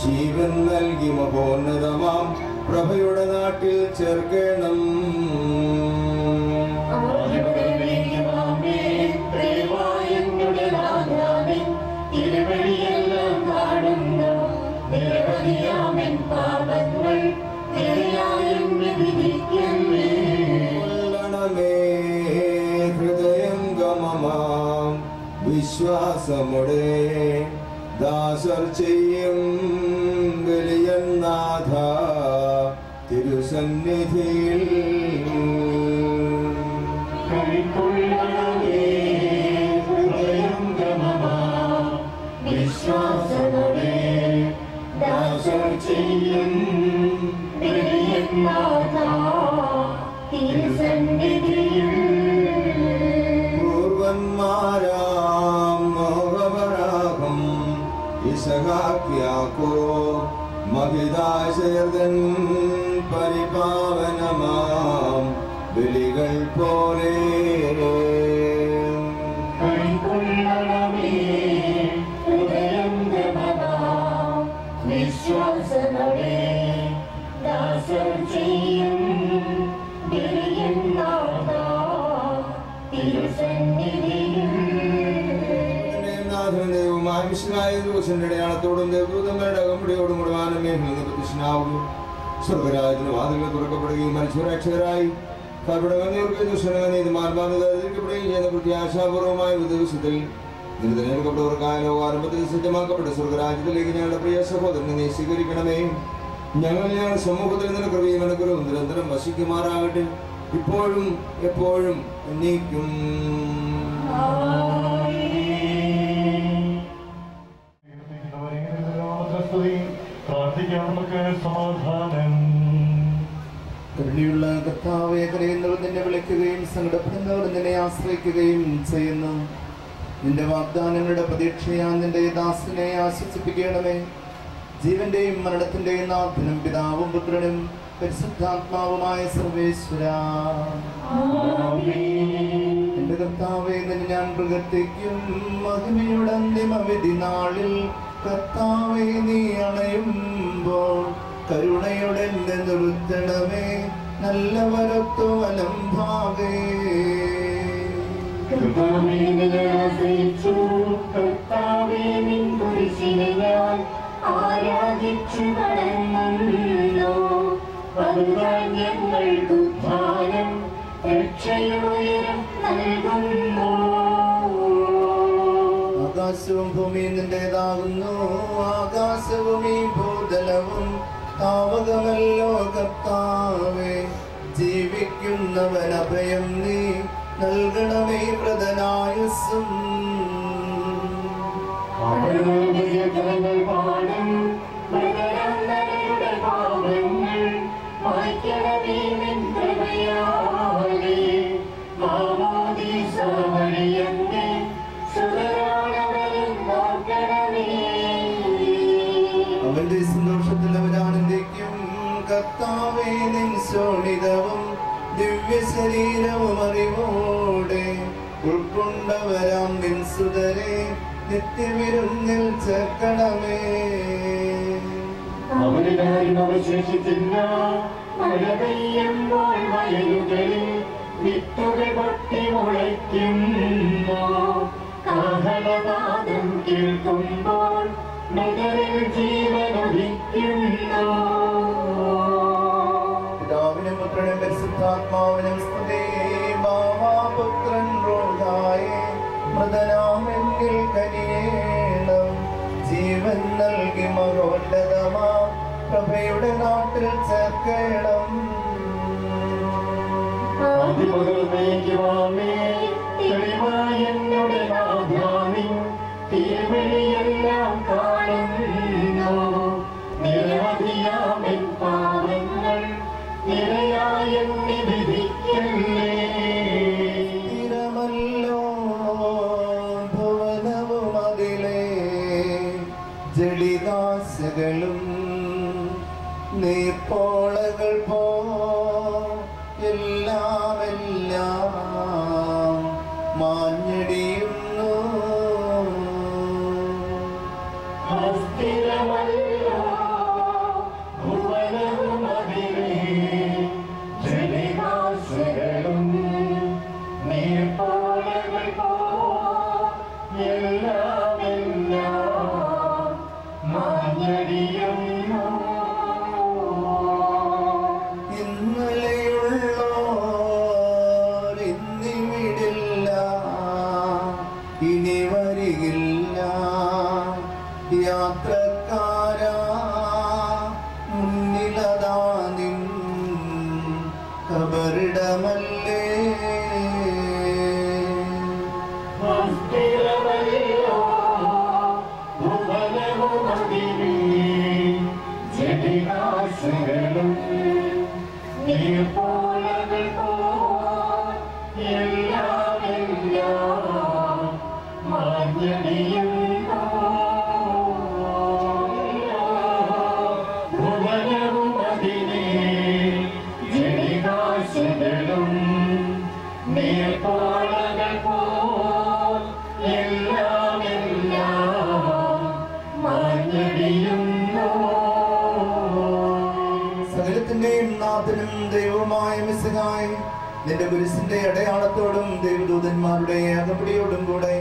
ജീവൻ നൽകി മഹോന്നതമാം പ്രഭയുടെ നാട്ടിൽ ചേർക്കണം. തിരുവഴിയെല്ലാം കാണുന്നു നിരവധിയാമൻ പാപങ്ങൾ നിരയായും വിധിക്കുന്നേ. ഹൃദയം ഗമമാം വിശ്വാസമുടെ ദാസർ ചെയ്യും ബലിയന്നാഥ തിരുസന്നിധിയിൽ. വിശ്വാസമോടെ ദാസർ ചെയ്യും തിരുസന്നിധിയിൽ. പൂർവന്മാരാം മോഹപരാഗം ഇസഹാക്യാക്കോ മഹിതാശയതൻ പരിപാവനമാം ബലികൾ പോലെ വിശ്വാസമോടെ ദാസർ ചെയ്യും അടയാളത്തോടും ദേവദൂതങ്ങളുടെ അകമ്പടിയോടും കൂടെ പ്രത്യക്ഷനാവുകയും സ്വർഗരാജ്യത്തിന് വാതിലുകൾ തുറക്കപ്പെടുകയും മനുഷ്യരക്ഷകരായി നീതിമാർഗപ്പെടുകയും ചെയ്യുന്ന പ്രത്യാശാപൂർവമായ ഒരു ദിവസത്തിൽ തിരഞ്ഞെടുക്കപ്പെട്ടവർക്കായ ലോകാരംഭത്തിൽ സജ്ജമാക്കപ്പെട്ട സ്വർഗരാജ്യത്തിലേക്ക് ഞങ്ങളുടെ പ്രിയ സഹോദരനെ നീ സ്വീകരിക്കണമേ. ഞങ്ങളുടെ സമൂഹത്തിൽ നിന്ന് കൃപയും അനുഗ്രഹവും നിരന്തരം വസിക്കുമാറാകട്ടെ, ഇപ്പോഴും എപ്പോഴും എന്നേക്കും. പ്രാർത്ഥിക്കാം നമുക്ക് സമാധാനം. കരുണയുള്ള കർത്താവേ, കരയുന്നവർ നിന്നെ വിളിക്കുകയും സങ്കടപ്പെടുന്നവർ നിന്നെ ആശ്രയിക്കുകയും ചെയ്യുന്നു. നിന്റെ വാഗ്ദാനങ്ങളുടെ പ്രതീക്ഷയാ നിന്റെ ദാസനെ ആശ്വസിപ്പിക്കണമേ. ജീവന്റെയും മരണത്തിന്റെയും നാഥനും പിതാവും പുത്രനും പരിശുദ്ധാത്മാവുമായ സർവേശ്വരാ, എന്റെ കർത്താവേ, നിന്നെ ഞാൻ പ്രകീർത്തിക്കും. മഹിമയുടെ അന്തിമവിധി നാളിൽ കർത്താവേ, നീ അണയുമ്പോൾ കരുണയുടെ നിർത്തണമേ. നല്ല വരത്തോ അലംഭാവേ, കർത്താവേ, നിന്നെ ആശ്രയിച്ചു. കർത്താവേ, നിൻ കുരിശിനെ ഞാൻ ആരാധിച്ചു വണങ്ങുന്നു. അതുതാൻ ഞങ്ങൾക്ക് ഉദ്ധാനം രക്ഷയുയരം നൽകുന്നു. ആകാശവും ഭൂമിയും നിന്റേതാകുന്നു. ആകാശവും ഈ ഭൂതലവും താവകമല്ലോ കർത്താവേ. ജീവിക്കുന്നവൻ അഭയം നീ നൽകണമേ പ്രദനായുസ്സും. അവരുടെ പാടും മൃതരുടെ പാപങ്ങൾ മായ്ക്കണമേ നിൻ കൃപയാലേ. മാമോദീസ വഴിയങ്ങേ സുതരാണവരും നോക്കണമേ. അവന്റെ സന്തോഷത്തിൽ അവരാനന്ദിക്കും. കർത്താവേ, നിൻ ശോണിതവും ദിവ്യ ശരീരവും അറിവോടെ ഉൾക്കൊണ്ടവരാം നിൻ സുതരെ നിത്യവിരുന്നിൽ ചേർക്കണമേ. അവരിലാരും അവശേഷിച്ചില്ല. മഴ പെയ്യുമ്പോൾ വയലുകളിൽ വിത്തുകൾ പൊട്ടി മുളയ്ക്കുന്നു. കാഹളനാദം കേൾക്കുമ്പോൾ മൃതരിൽ ജീവനൊലിക്കുന്നു. പിതാവിനും പുത്രനും പരിശുദ്ധാത്മാവിനും സ്തുതി. ബാവാപുത്രൻ റോഹായേ, മൃതനാമെങ്കിൽ കനിയേണം. ജീവൻ നൽകി മഹോന്നതമാ പ്രഭയുടെ നാട്ടിൽ ചേർക്കണം. തെളിവായെന്നോട് നാഥാവിൻ തിരുവഴിയെല്ലാം കാണുന്നു. നിരവധിയാമെൻ പാവങ്ങൾ നിരയായെന്നെ വിധിക്കല്ലേ. സ്ഥിരമല്ലോ ഭുവനവും അതിലെ ജളികാശകളും നീർപ്പോളകൾ പോ എല്ലാം മാഞ്ഞടിയുന്നു. അസ്ഥിരമല്ലോ ഭുവനവും അതിലെ ജളികാശകളും നീർപ്പോളകൾ പോ എല്ലാം മാഞ്ഞടിയുന്നു. ഇന്നലെയുള്ളോർ ഇന്നിവിടില്ല, ഇനി വരികില്ല. യാത്രക്കാരാ, മുന്നിലതാ നിൻ കബറിടമല്ലേ. അസ്ഥിരമല്ലോ ഭുവനവും അതിലെ ജളികാശകളും നീർപ്പോളകൾ പോ എല്ലാം മാഞ്ഞടിയുന്നു. ഭുവനവും അതിലെ ജളികാശകളും നീർപ്പോളകൾ പോ എല്ലാം മാഞ്ഞടിയുന്നു. സകലത്തിന്റെയും നാഥനും ദൈവവുമായ മിശിഹായേ, നിന്റെ കുരിശിന്റെ അടയാളത്തോടും ദൈവദൂതന്മാരുടെ അകമ്പടിയോടും കൂടെ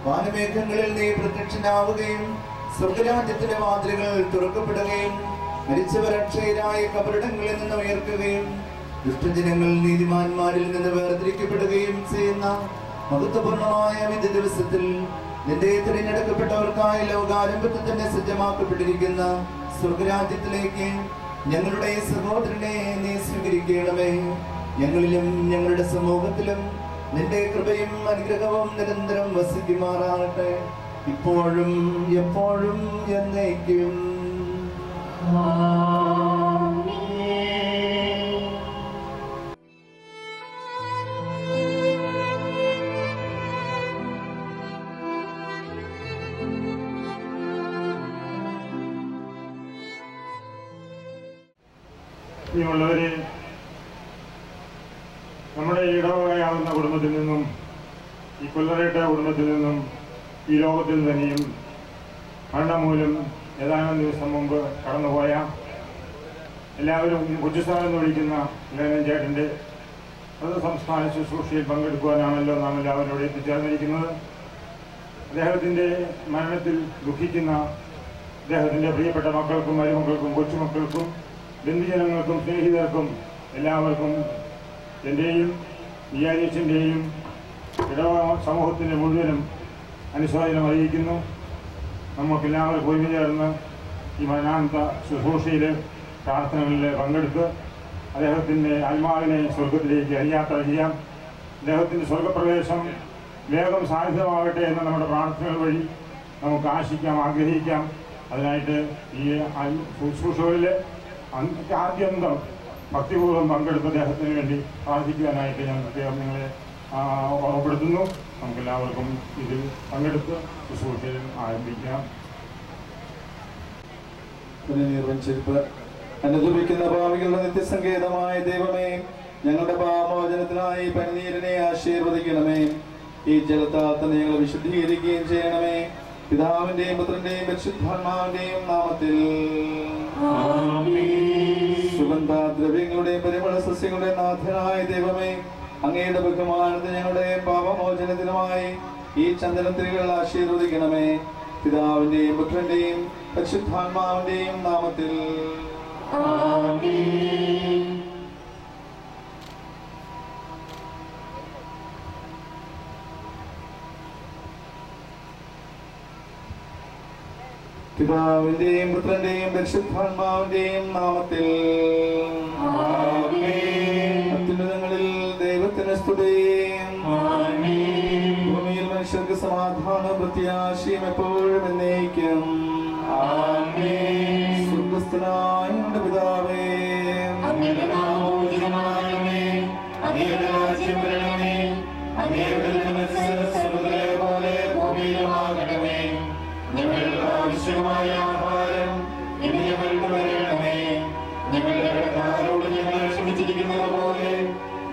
വാനമേഘങ്ങളിൽ നീ പ്രത്യക്ഷനാവുകയും സ്വർഗരാജ്യത്തിന്റെ വാതിലുകൾ തുറക്കപ്പെടുകയും മരിച്ചവർ അക്ഷയരായ കബറിടങ്ങളിൽ നിന്ന് ഉയർക്കുകയും ദുഷ്ടജനങ്ങൾ നീതിമാന്മാരിൽ നിന്ന് വേർതിരിക്കപ്പെടുകയും ചെയ്യുന്ന മഹത്വപൂർണമായ വിധി ദിവസത്തിൽ നിന്റെ തിരഞ്ഞെടുക്കപ്പെട്ടവർക്കായി ലോകാരംഭത്തിൽ തന്നെ സജ്ജമാക്കപ്പെട്ടിരിക്കുന്ന സ്വർഗരാജ്യത്തിലേക്ക് ഞങ്ങളുടെ സഹോദരനെ നീ സ്വീകരിക്കണമേ. ഞങ്ങളിലും ഞങ്ങളുടെ സമൂഹത്തിലും നിന്റെ കൃപയും അനുഗ്രഹവും നിരന്തരം വസിക്കുമാറാകട്ടെ, ഇപ്പോഴും എപ്പോഴും എന്നേക്കും. ഇനിയുള്ളവരെ നമ്മുടെ ഇടവകയാകുന്ന കുടുംബത്തിൽ നിന്നും ഈ കൊല്ലറേട്ട കുടുംബത്തിൽ നിന്നും ഈ ലോകത്തിൽ തന്നെയും മരണം മൂലം ഏതാനും ദിവസം മുമ്പ് കടന്നുപോയ എല്ലാവരും കുറ്റിസ്ഥാനം എന്ന് വിളിക്കുന്ന ലേനൻ ചേട്ടൻ്റെ സംസ്ഥാന ശുശ്രൂഷയിൽ പങ്കെടുക്കുവാനാണല്ലോ നാം എല്ലാവരും ഇവിടെ എത്തിച്ചേർന്നിരിക്കുന്നത്. അദ്ദേഹത്തിൻ്റെ മരണത്തിൽ ദുഃഖിക്കുന്ന അദ്ദേഹത്തിൻ്റെ പ്രിയപ്പെട്ട മക്കൾക്കും മരുമക്കൾക്കും കൊച്ചുമക്കൾക്കും ബന്ധുജനങ്ങൾക്കും സ്നേഹിതർക്കും എല്ലാവർക്കും എൻ്റെയും വിചാരിച്ചൻ്റെയും ഇടവ സമൂഹത്തിൻ്റെ മുഴുവനും അനുശോചനം അറിയിക്കുന്നു. നമുക്കെല്ലാവർക്കും ഒരുമിച്ച് ചേർന്ന് ഈ മരണാന്ത ശുശ്രൂഷയിൽ പ്രാർത്ഥനകളിൽ പങ്കെടുത്ത് അദ്ദേഹത്തിൻ്റെ ആത്മാവിനെ സ്വർഗത്തിലേക്ക് യാത്ര ചെയ്യാം. അദ്ദേഹത്തിൻ്റെ സ്വർഗപ്രവേശം വേഗം സാധ്യമാകട്ടെ എന്ന് നമ്മുടെ പ്രാർത്ഥനകൾ വഴി നമുക്ക് ആശിക്കാം, ആഗ്രഹിക്കാം. അതിനായിട്ട് ഈ ശുശ്രൂഷകളിൽ ആദ്യന്തം ഭക്തിപൂർവ്വം പങ്കെടുത്ത് അദ്ദേഹത്തിന് വേണ്ടി പ്രാർത്ഥിക്കുവാനായിട്ട് ഞാൻ പ്രത്യേകം നിങ്ങളെ ഓർമ്മപ്പെടുത്തുന്നു. നമുക്കെല്ലാവർക്കും ഇതിൽ പങ്കെടുത്ത് ശുശ്രൂഷയിൽ ആരംഭിക്കാം. അനുഭവിക്കുന്ന ഭാവികളുടെ നിത്യസങ്കേതമായ ദൈവമേ, ഞങ്ങളുടെ പാപമോചനത്തിനായി പനിനീരനെ ആശീർവദിക്കണമേ. ഈ ജലത്താൽ തന്നെ ഞങ്ങളെ വിശുദ്ധീകരിക്കുകയും ചെയ്യണമേ. പിതാവിന്റെയും പുത്രന്റെയും പരിശുദ്ധാത്മാവിന്റെയും നാമത്തിൽ. സുഗന്ധദ്രവ്യങ്ങളുടെയും പരിമള സസ്യങ്ങളുടെയും നാഥനായ ദൈവമേ, അങ്ങയുടെ ബഹുമാനത്തിന് ഞങ്ങളുടെ പാപമോചനത്തിനുമായി ഈ ചന്ദനത്തിരികൾ ആശീർവദിക്കണമേ. പിതാവിന്റെയും പുത്രന്റെയും പരിശുദ്ധാത്മാവിന്റെയും നാമത്തിൽ. പിതാവിന്റെയും പുത്രന്റെയും പരിശുദ്ധാത്മാവിന്റെയും നാമത്തിൽ. അത്യുന്നതങ്ങളിൽ ദൈവത്തിന് സ്തുതി. ഭൂമിയിൽ മനുഷ്യർക്ക് സമാധാനവും പ്രത്യാശയും എപ്പോഴും എന്നേക്കും. സ്വർഗ്ഗസ്ഥനായ ഞങ്ങളുടെ പിതാവേ, അങ്ങയുടെ നാമം പൂജിതമാകണമേ. അങ്ങയുടെ രാജ്യം വരണമേ. അങ്ങയുടെ മനസ്സ് സ്വർഗ്ഗത്തിലെ പോലെ ഭൂമിയിലുമാകണമേ. ഞങ്ങൾക്ക് ആവശ്യമായ ആഹാരം ഇന്ന് ഞങ്ങൾക്ക് തരണമേ. ഞങ്ങളുടെ കടക്കാരോട് ഞങ്ങൾ ക്ഷമിച്ചിരിക്കുന്നത് പോലെ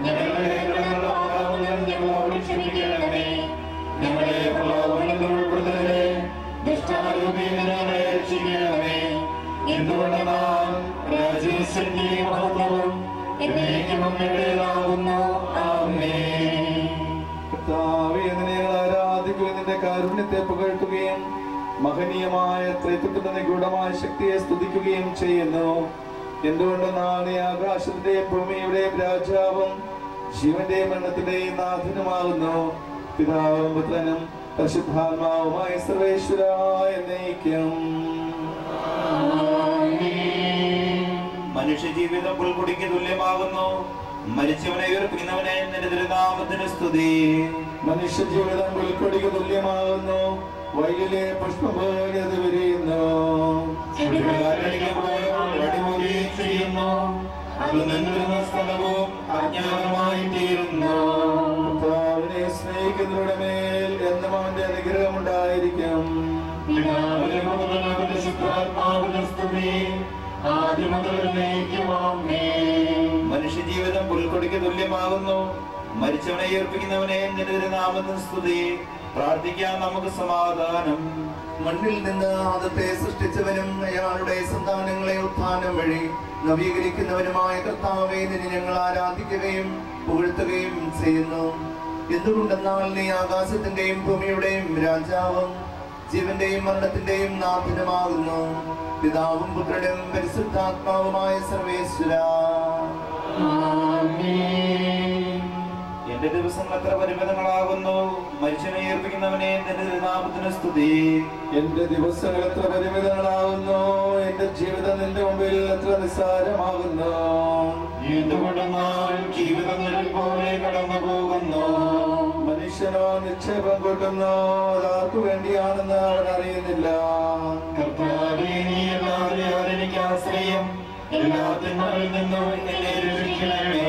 ഞങ്ങളുടെ കടങ്ങളാവുന്നത് ഞങ്ങളോട് ക്ഷമിക്കണമേ. ഞങ്ങളെ പ്രലോഭനത്തിൽ ഉൾപ്പെടുത്തരുതേ, ദുഷ്ടാരൂപിയിൽ ഞങ്ങളെ രക്ഷിക്കണമേ. എന്തുകൊണ്ടെന്നാൽ രാജ്യവും ശക്തിയും മഹത്വവും എന്നേക്കും അങ്ങയുടേതാകുന്നു. ആമേൻ. കർത്താവേ, നിന്നെ ആരാധിക്കുകയും നിന്റെ കാരുണ്യത്തെ പുകഴ്ത്തുകയും മഹനീയമായ ത്രൈത്വത്തിന്റെ നിഗൂഢമായ ശക്തിയെ സ്തുതിക്കുകയും ചെയ്യുന്നു. എന്തുകൊണ്ടെന്നാൽ നീ ആകാശത്തിന്റെയും ഭൂമിയുടെയും രാജാവും ജീവന്റെയും മരണത്തിന്റെയും നാഥനുമാകുന്നു. പിതാവും പുത്രനും പരിശുദ്ധാത്മാവുമായ സർവേശ്വരായ എന്നേക്കും. മനുഷ്യജീവിതം പുൽക്കൊടിക്ക് തുല്യമാകുന്നു. മരിച്ചവനെ ഉയർപ്പിക്കുന്നവനെ നിന്റെ തിരുനാമത്തിന് സ്തുതി. മനുഷ്യജീവിതം പുൽക്കൊടിക്ക് തുല്യമാകുന്നു. വയലിലെ പുഷ്പം പോലെ അത് വിരിയുന്നു. സ്ഥലവും അജ്ഞാതമായി തീരുന്നു. കർത്താവിനെ സ്നേഹിക്കുന്നവരുടെ മേൽ എന്നും അവന്റെ അനുഗ്രഹം ഉണ്ടായിരിക്കും. മനുഷ്യജീവിതം പുൽക്കൊടിക്ക് തുല്യമാകുന്നു. മരിച്ചവനെ ഉയർപ്പിക്കുന്നവനെ നിന്റെ തിരുനാമത്തിന് സ്തുതി. പ്രാർത്ഥിക്കാൻ നമുക്ക് സമാധാനം. മണ്ണിൽ നിന്ന് ആദത്തെ സൃഷ്ടിച്ചവനും അയാളുടെ സന്താനങ്ങളെ ഉത്ഥാനം വഴി നവീകരിക്കുന്നവനുമായ കർത്താവേ, നിന്നെ ഞങ്ങൾ ആരാധിക്കുകയും പുകഴ്ത്തുകയും ചെയ്യുന്നു. എന്തുകൊണ്ടെന്നാൽ നീ ആകാശത്തിന്റെയും ഭൂമിയുടെയും രാജാവും ജീവന്റെയും മരണത്തിന്റെയും നാഥനുമാകുന്നു. പിതാവും പുത്രനും പരിശുദ്ധാത്മാവുമായ സർവേശ്വരാ. എന്റെ ദിവസങ്ങൾ എത്ര പരിമിതങ്ങളാകുന്നു. മനുഷ്യനെ ഏർപ്പിക്കുന്നവനെ നിന്റെ തിരുനാമത്തിന് സ്തുതി. എന്റെ ദിവസങ്ങൾ എത്ര പരിമിതങ്ങളാകുന്നു. എന്റെ ജീവിതം നിന്റെ മുമ്പിൽ എത്ര നിസ്സാരമാകുന്നു. എന്തുകൊണ്ടെന്നാൽ ജീവിതം പോലെ കടന്നു പോകുന്നു. മനുഷ്യനോ നിക്ഷേപം കൊള്ളുന്നു. അതാർക്കു വേണ്ടിയാണെന്ന് അവൻ അറിയുന്നില്ല. കർത്താവേ, നീ അല്ലാതെ ആരെനിക്ക് ആശ്രയം. എല്ലാ തിന്മകളിൽ നിന്നും എന്നെ രക്ഷിക്കണമേ.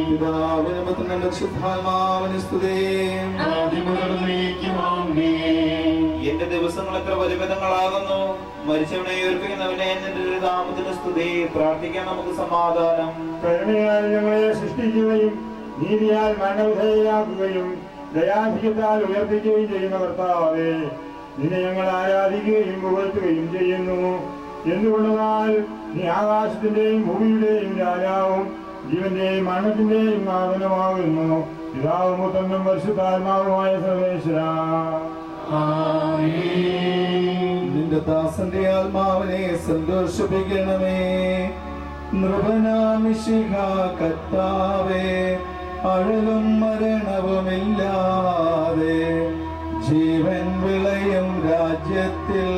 പിതാവിനും പുത്രനും പരിശുദ്ധാത്മാവിന് സ്തുതി. എന്റെ ദിവസങ്ങൾ എത്ര പരിമിതങ്ങളാകുന്നു. മരിച്ചവനെ ഉയർപ്പിക്കുന്നവനെ നിന്റെ നാമത്തിന് സ്തുതി. പ്രാർത്ഥിക്കാൻ നമുക്ക് സമാധാനം. കരുണയാൽ ഞങ്ങളെ സൃഷ്ടിക്കുകയും നീതിയാൽ മരണവിധേയരാക്കുകയും ദയാധിക്യത്താൽ ഉയർപ്പിക്കുകയും ചെയ്യുന്ന കർത്താവേ, നിന്നെ ഞങ്ങൾ ആരാധിക്കുകയും പുകഴ്ത്തുകയും ചെയ്യുന്നു. എന്തുകൊണ്ടെന്നാൽ നീ ആകാശത്തിന്റെയും ഭൂമിയുടെയും രാജാവും ജീവന്റെയും മരണത്തിന്റെയും നാഥനുമാകുന്നു. പിതാവും പുത്രനും പരിശുദ്ധാത്മാവുമായ സർവേശ്വരാ. നിന്റെ ദാസന്റെ ആത്മാവിനെ സന്തോഷിപ്പിക്കണമേ. നൃപനാമിശിഹ കർത്താവേ, അഴലും മരണവുമില്ലാതെ ജീവൻ വിളയും രാജ്യത്തിൽ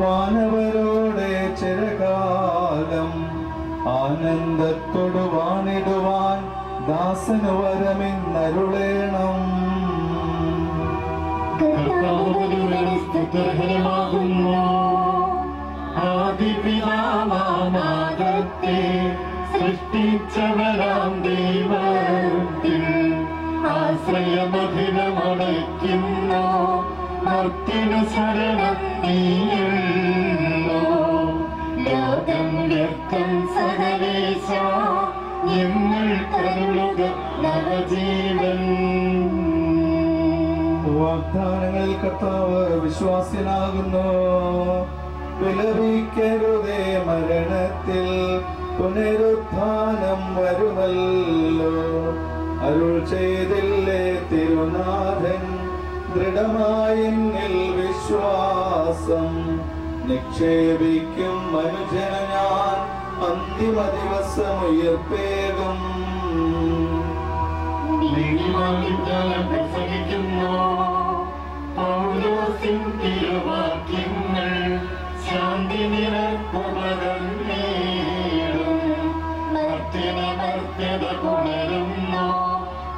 വാനവരോടെ ചിരകാലം ആനന്ദത്തോടു വാണിടുവാൻ ദാസന് വരമിന്നരുളേണം. ആദിപിതാമാകത്തെ സൃഷ്ടിച്ചവരാം ദൈവത്തിൽ ആശ്രയമധിനമടയ്ക്കുന്നു. മർത്തിനു ശരണം നീയുള്ളോ. ലോകം വ്യക്തം സകലേശ ഞങ്ങൾ കരുളുക നവജീവൻ. വാഗ്ദാനങ്ങളിൽ കർത്താവ് വിശ്വാസ്യനാകുന്നു. വിലപിക്കരുതേ, മരണത്തിൽ പുനരുത്ഥാനം വരുമല്ലോ. അരുൾ ചെയ്തില്ലേ തിരുനാഥൻ, ദൃഢമായെന്നിൽ വിശ്വാസം നിക്ഷേപിക്കും മനുജന ഞാൻ. അന്തിമ ദിവസം ഉയർപ്പേകും. തിരുവാക്യങ്ങൾ ശാന്തി നിറപ്പുമരന്നേടും. മർത്യത പുണരുന്നു.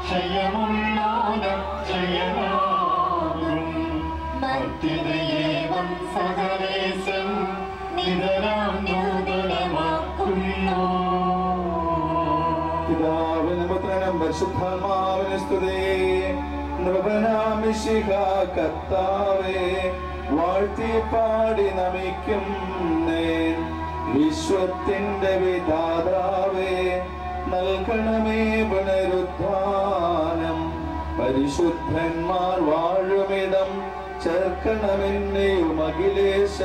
ക്ഷയമുള്ളോനം ക്ഷയമാകും. മർത്യതയേവം സകലേശം നിതരാം നൂതനമാക്കുന്നു. പിതാവിനും പുത്രനും പരിശുദ്ധാത്മാവിന് സ്തുതി. നൃപനാമിശിഹ കർത്താവേ, വാഴ്ത്തി പാടി നമിക്കുന്നേ. വിശ്വത്തിന്റെ വിധാതാവേ, നൽകണമേ പുനരുദ്ധാനം. പരിശുദ്ധന്മാർ വാഴുമിടം ചേർക്കണമെന്നെയും അഖിലേശ.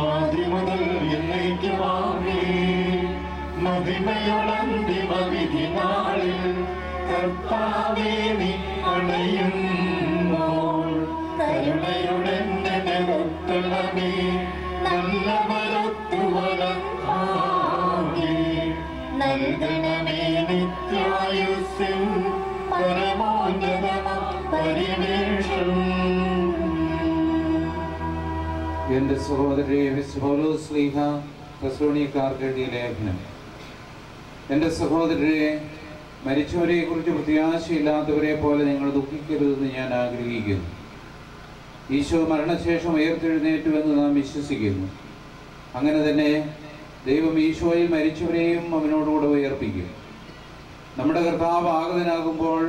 ആദിമുതൽ എന്നേക്കുമാമേ. മഹിമയോടന്തിമ വിധി നാളിൽ കർത്താവേ നീ അണയുമ്പോൾ കരുണയുടെ നിറത്തണമേ. നല്ല മരത്തുവരം നൽകണമേ നിത്യായുസ്സിൻ പരമോന്നതമ പരിവേഷം. എന്റെ സഹോദരരെ, പൗലോസ്ലീഹ തെസ്സലോനിക്കർക്ക് എഴുതിയ ലേഖനം. എന്റെ സഹോദരരെ, മരിച്ചവരെ കുറിച്ച് പ്രത്യാശയില്ലാത്തവരെ പോലെ നിങ്ങൾ ദുഃഖിക്കരുതെന്ന് ഞാൻ ആഗ്രഹിക്കുന്നു. ഈശോ മരണശേഷം ഉയർത്തെഴുന്നേറ്റുവെന്ന് നാം വിശ്വസിക്കുന്നു. അങ്ങനെ തന്നെ ദൈവം ഈശോയിൽ മരിച്ചവരെയും അവനോടുകൂടെ ഉയർപ്പിക്കും. നമ്മുടെ കർത്താവ് ആഗതനാകുമ്പോൾ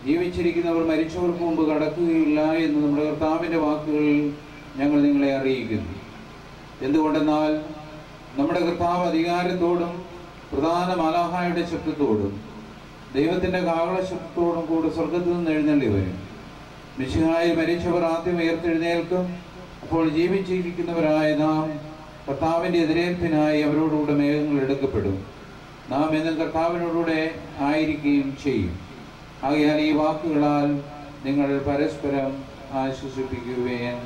ജീവിച്ചിരിക്കുന്നവർ മരിച്ചവർക്ക് മുമ്പ് കടക്കുകയില്ല എന്ന് നമ്മുടെ കർത്താവിൻ്റെ വാക്കുകളിൽ ഞങ്ങൾ നിങ്ങളെ അറിയിക്കുന്നു. എന്തുകൊണ്ടെന്നാൽ നമ്മുടെ കർത്താവ് അധികാരത്തോടും പ്രധാന മാലാഖയുടെ ശബ്ദത്തോടും ദൈവത്തിൻ്റെ കാഹള ശബ്ദത്തോടും കൂടെ സ്വർഗത്തിൽ നിന്ന് എഴുന്നള്ളി വരും. മിശിഹായിൽ മരിച്ചവർ ആദ്യം ഉയർത്തെഴുന്നേൽക്കും. അപ്പോൾ ജീവിച്ചിരിക്കുന്നവരായ നാം കർത്താവിൻ്റെ എതിരേൽപ്പിനായി അവരോടുകൂടെ മേഘങ്ങൾ എടുക്കപ്പെടും. നാം എന്നും കർത്താവിനോടുകൂടെ ആയിരിക്കുകയും ചെയ്യും. ആകയാൽ ഈ വാക്കുകളാൽ നിങ്ങൾ പരസ്പരം ആശ്വസിപ്പിക്കുകയും.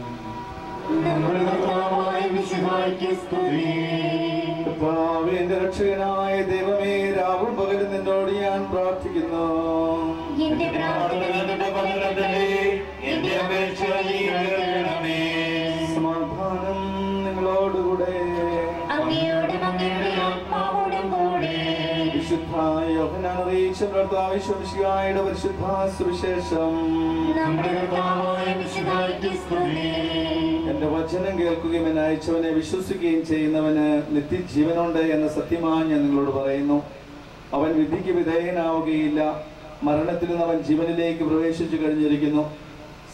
കർത്താവിന്റെ രക്ഷകനായ ദൈവമേ, രാവും പകലും നിന്നോട് ഞാൻ പ്രാർത്ഥിക്കുന്നു. സമാധാനം നിങ്ങളോടുകൂടെ. വിശുദ്ധ യോഹന്നാൻ അറിയിച്ച കർത്താവ് ശംശിയായുടെ പരിശുദ്ധ സുവിശേഷം. എന്റെ വചനം കേൾക്കുകയും എന്നെ അയച്ചവനെ വിശ്വസിക്കുകയും ചെയ്യുന്നവന് നിത്യജീവനുണ്ട് എന്ന സത്യമായി ഞാൻ നിങ്ങളോട് പറയുന്നു. അവൻ വിധിക്ക് വിധേയനാവുകയില്ല. മരണത്തിൽ നിന്ന് അവൻ ജീവനിലേക്ക് പ്രവേശിച്ചു കഴിഞ്ഞിരിക്കുന്നു.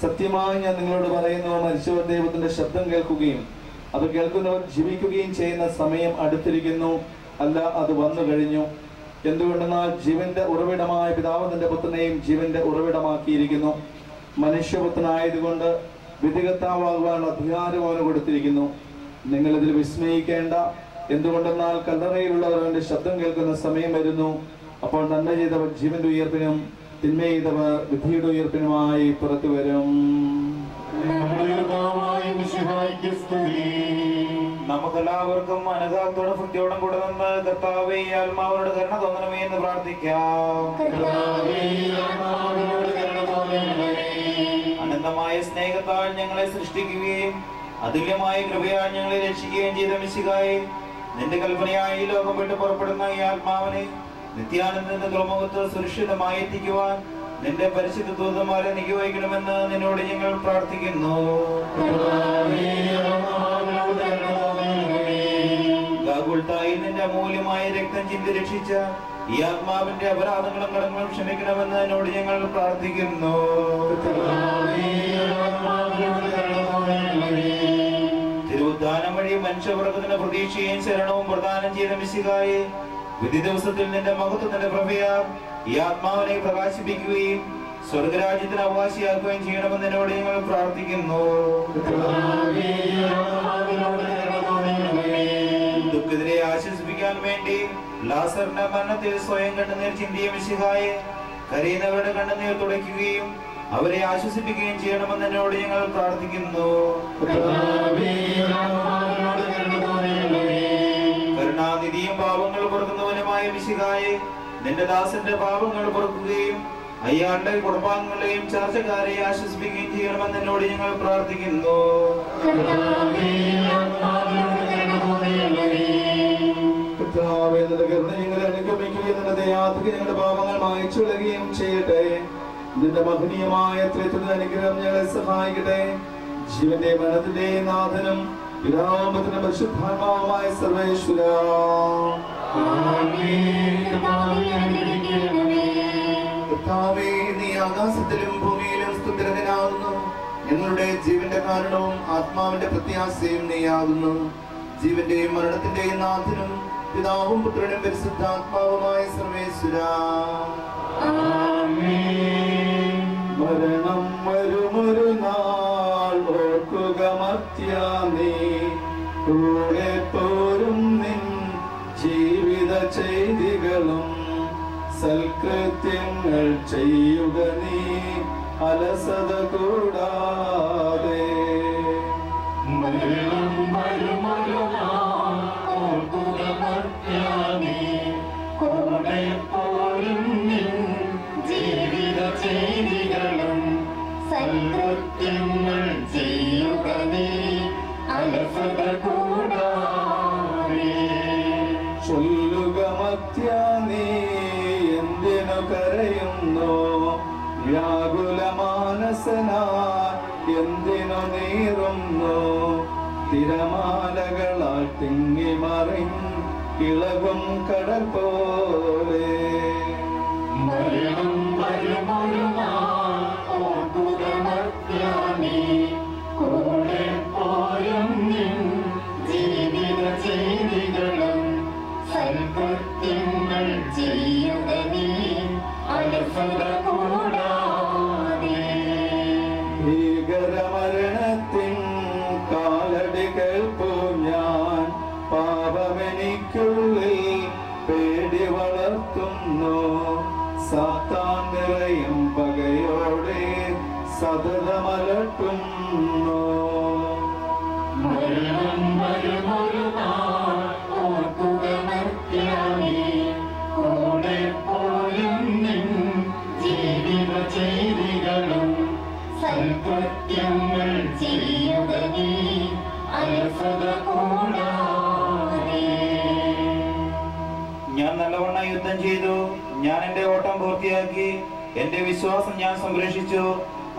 സത്യമായി ഞാൻ നിങ്ങളോട് പറയുന്നു, മരിച്ചവർ ദൈവത്തിന്റെ ശബ്ദം കേൾക്കുകയും അത് കേൾക്കുന്നവർ ജീവിക്കുകയും ചെയ്യുന്ന സമയം അടുത്തിരിക്കുന്നു, അല്ല അത് വന്നു കഴിഞ്ഞു. എന്തുകൊണ്ടെന്നാൽ ജീവന്റെ ഉറവിടമായ പിതാവ് തന്റെ പുത്രനെയും ജീവന്റെ ഉറവിടമാക്കിയിരിക്കുന്നു. മനുഷ്യപുത്രനായതുകൊണ്ട് വിധികർത്താവാകുവാനുള്ള അധികാരം അവന് കൊടുത്തിരിക്കുന്നു. നിങ്ങളിതിൽ വിസ്മയിക്കേണ്ട. എന്തുകൊണ്ടെന്നാൽ കല്ലറയിലുള്ളവർ അവന്റെ ശബ്ദം കേൾക്കുന്ന സമയം വരുന്നു. അപ്പോൾ നന്മ ചെയ്തവർ ജീവന്റെ ഉയർപ്പിനും തിന്മ ചെയ്തവർ വിധിയുടെ ഉയർപ്പിനുമായി പുറത്തു വരും. നമുക്കെല്ലാവർക്കും അനുതാപത്തോടും ഭക്തിയോടും കൂടെ നിന്ന് കർത്താവേ ആത്മാവോട് കരുണ തോന്നണമേ എന്ന് പ്രാർത്ഥിക്കാം. അനന്തമായ സ്നേഹത്താൽ ഞങ്ങളെ സൃഷ്ടിക്കുകയും അതുല്യമായ കൃപയാൽ ഞങ്ങളെ രക്ഷിക്കുകയും ചെയ്ത മിശിഹായെ, നിന്റെ കൽപ്പനയായി ഈ ലോകം വിട്ട് പുറപ്പെടുന്ന ഈ ആത്മാവിനെ നിത്യാനന്ദന്റെ തുറമുഖത്ത് സുരക്ഷിതമായി എത്തിക്കുവാൻ നിന്റെ പരിശുദ്ധ ദൂതന്മാരെ നിയോഗിക്കണമെന്ന് നിന്നോട് ഞങ്ങൾ പ്രാർത്ഥിക്കുന്നു. ഗാഗുൽത്തായിൽ നിന്റെ അമൂല്യമായ രക്തം ചിന്തി രക്ഷിച്ച ഈ ആത്മാവിന്റെ അപരാധങ്ങളും കടങ്ങളും ക്ഷമിക്കണമെന്ന് എന്നോട് ഞങ്ങൾ പ്രാർത്ഥിക്കുന്നു. തിരുവുദ്ധാനം വഴി മനുഷ്യവർഗത്തിന്റെ പ്രതീക്ഷയും ശരണവും പ്രദാനം ചെയ്ത മിശിഹായെ, വിധി ദിവസത്തിൽ നിന്റെ മഹത്വത്തിന്റെ പ്രഭയാൽ ഈ ആത്മാവിനെ പ്രകാശിപ്പിക്കുകയും സ്വർഗരാജ്യത്തിന് അവകാശിയാക്കുകയും ചെയ്യണമെന്ന് എന്നോട് ഞങ്ങൾ പ്രാർത്ഥിക്കുന്നു. ദുഃഖിതരെ ആശ്വസിപ്പിക്കാൻ വേണ്ടി ലാസറിന്റെ മരണത്തിൽ സ്വയം കണ്ണുനീർ ചിന്തിയ മിശിഹായെ, കരയുന്നവരുടെ കണ്ണുനീർ തുടയ്ക്കുകയും അവരെ ആശ്വസിപ്പിക്കുകയും ചെയ്യണമെന്ന് എന്നോട് ഞങ്ങൾ പ്രാർത്ഥിക്കുന്നു. കരുണാനിധിയും പാപങ്ങൾ പൊറുക്കുന്നവനുമായ മിശിഹായെ, നിന്റെ ദാസന്റെ പാപങ്ങൾ പൊറുക്കുകയും അയാളുടെ കുടുംബാംഗങ്ങളെയും ചർച്ചക്കാരെ ആശ്വസിപ്പിക്കുകയും ചെയ്യണമെന്ന് എന്നോട് ഞങ്ങൾ പ്രാർത്ഥിക്കുന്നു. ഞങ്ങളുടെ പാപങ്ങൾ മായ്ച്ചുകളയുകയും ചെയ്യട്ടെ. നിന്റെ മഹനീയമായ ത്രിത്വത്തിന്റെ അനുഗ്രഹം ഞങ്ങളെ സഹായിക്കട്ടെ. ജീവന്റെ മരണത്തിന്റെ നാഥനും പിതാവും പരിശുദ്ധാത്മാവുമായ സർവേശ്വരാ, കർത്താവേ, നീ ആകാശത്തിലും ഭൂമിയിലും സ്തുതിരനാകുന്നു. ഞങ്ങളുടെ ജീവന്റെ കാരണവും ആത്മാവിന്റെ പ്രത്യാശയും നീയാകുന്നു. ജീവന്റെയും മരണത്തിന്റെയും നാഥനും പിതാവും പുത്രനും പരിശുദ്ധാത്മാവുമായ സർവേശ്വരാ, മരണം വരുമൊരു നാൾ ഓർക്കുക മർത്യാ, നീ കൂടെ പോരും നിൻ ജീവിത ചെയ്തികളും സൽകൃത്യങ്ങൾ ചെയ്യുക നീ അലസത കൂടാതെ. മരണം വരുമൊരു നാൾ ഓർക്കുക മർത്യാ, നീ കൂടെ പോരും നിൻ ജീവിത ചെയ്തികളും സൽകൃത്യങ്ങൾ ചെയ്യുക നീ അലസത കൂടാതെ. ചൊല്ലുക മർത്യാ, നീ എന്തിനു കരയുന്നു? വ്യാകുല മാനസനായി എന്തിനു നീറുന്നു? തിരമാലകളാൽ തിങ്ങി മറിഞ്ഞിളകും കടൽ പോലെ. മരണം വരുമൊരു നാൾ ഓർക്കുക മർത്യാ, നീ കൂടെ പോരും നിൻ ജീവിത ചെയ്തികളും സൽകൃത്യങ്ങൾ ചെയ്യുക നീ അലസത കൂടാതെ. ഭീകരമരണത്തിൻ കാലടി കേൾപ്പു ഞാൻ, പാപമെനിക്കുള്ളിൽ പേടി വളർത്തുന്നു. സാത്താൻ നിറയും പകയോടെ സതതമലട്ടുന്നു. മരണം വരുമൊരു നാൾ ഓർക്കുക മർത്യാ, നീ കൂടെ പോരും നിൻ ജീവിത ചെയ്തികളും സൽകൃത്യങ്ങൾ ചെയ്യുക നീ അലസത കൂടാതെ. ഞാൻ നല്ലവണ്ണം യുദ്ധം ചെയ്തു, ഞാൻ എന്റെ ഓട്ടം പൂർത്തിയാക്കി, എന്റെ വിശ്വാസം ഞാൻ സംരക്ഷിച്ചു.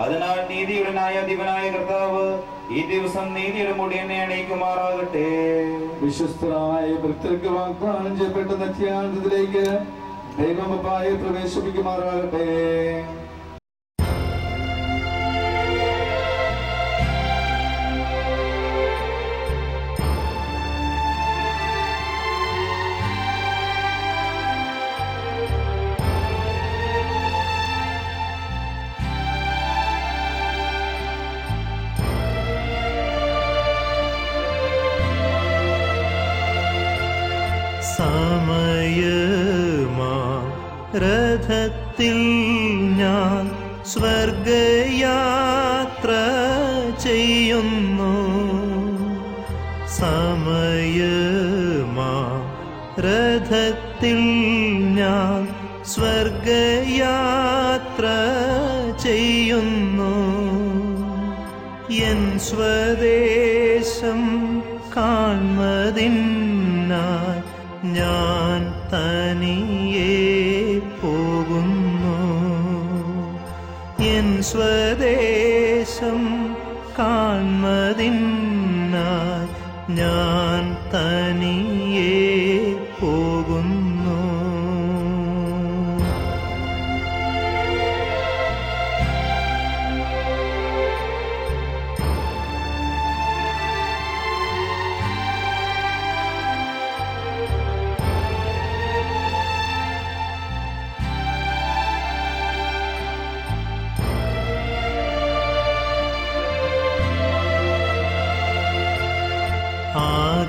അതിനാൽ നീതിയുടെ ന്യായാധിപനായ കർത്താവ് ഈ ദിവസം നീതിയുടെ മുടി എന്നെ അണിയിക്കുമാറാകട്ടെ. വിശ്വസ്തരായ ഭക്തർക്ക് വാഗ്ദാനം ചെയ്യപ്പെട്ട നിത്യാനന്ദത്തിലേക്ക് ദൈവമപ്പായി പ്രവേശിപ്പിക്കുമാറാകട്ടെ. രഥത്തിൽ ഞാൻ സ്വർഗയാത്ര ചെയ്യുന്നു. സമയമാ രഥത്തിൽ ഞാൻ സ്വർഗയാത്ര ചെയ്യുന്നു. എൻ സ്വദേശം കാൺമതിനായി ഞാൻ തനിയെ പോകുന്നു. എൻ സ്വദേശം കാൺമതിനായി ഞാൻ തനിയെ പോകുന്നു.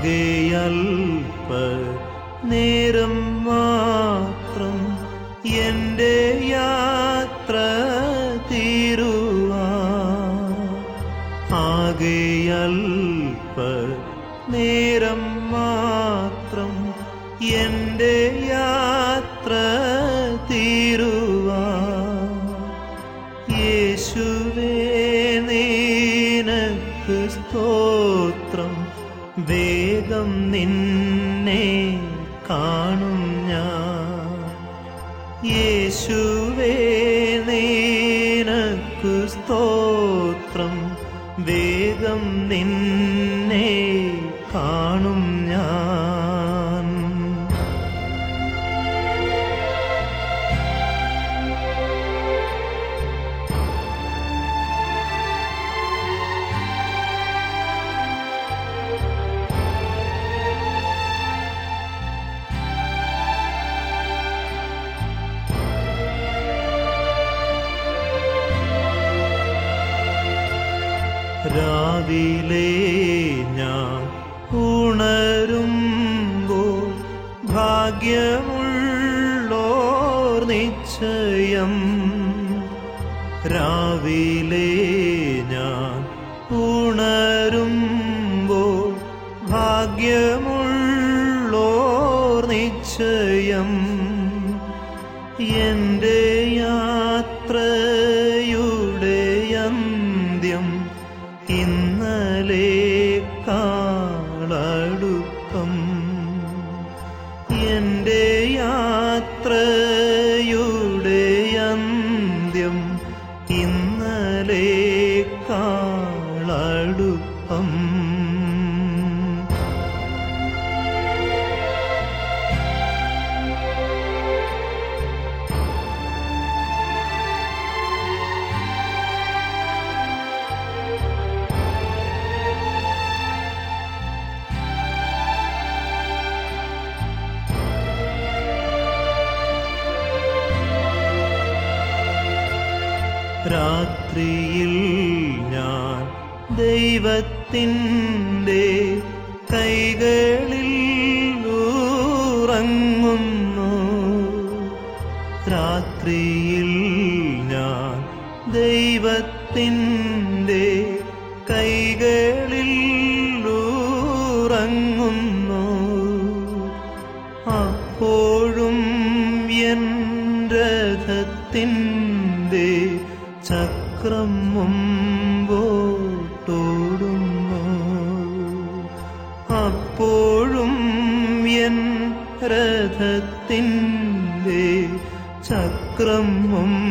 ആകെയൽപ നേരം മാത്രം എൻ്റെ യാത്ര തീരുവാൻ. ആകെയൽപ നേരം മാത്രം എൻ്റെ യാത്ര തീരുവാൻ. യേശുവേ നിനക്ക് സ്തോത്രം, വേഗം നിന്നെ കാണും ഞാൻ. യേശുവേ നിനക്ക് സ്തോത്രം, വേഗം നിന്നെ കാണും ഞാൻ. രാവിലെ ഞാൻ ഉണരുമ്പോൾ ഭാഗ്യമുള്ളോർ നിശ്ചയം. രാവിലെ ഞാൻ ഉണരുമ്പോൾ ഭാഗ്യമുള്ളോർ നിശ്ചയം. എൻ്റെ യാത്രയുടെ അന്ത്യം ഇന്നലേക്കാളടുക്കം. എൻ്റെ യാത്രയുടെ അന്ത്യം ഇന്നലേക്കാളടുക്കം. രാത്രിയിൽ ഞാൻ ദൈവത്തിൻ്റെ കൈകളിൽ ഉറങ്ങുന്നു. രാത്രിയിൽ ഞാൻ ദൈവത്തിൻ്റെ കൈകളിൽ ഉറങ്ങുന്നു. അപ്പോഴും എൻ രഥത്തിൻ്റെ ചക്രം മുമ്പോട്ടോടുന്നു. അപ്പോഴും എൻ രഥത്തിൻ്റെ ചക്രം മുമ്പോട്ടോടുന്നു.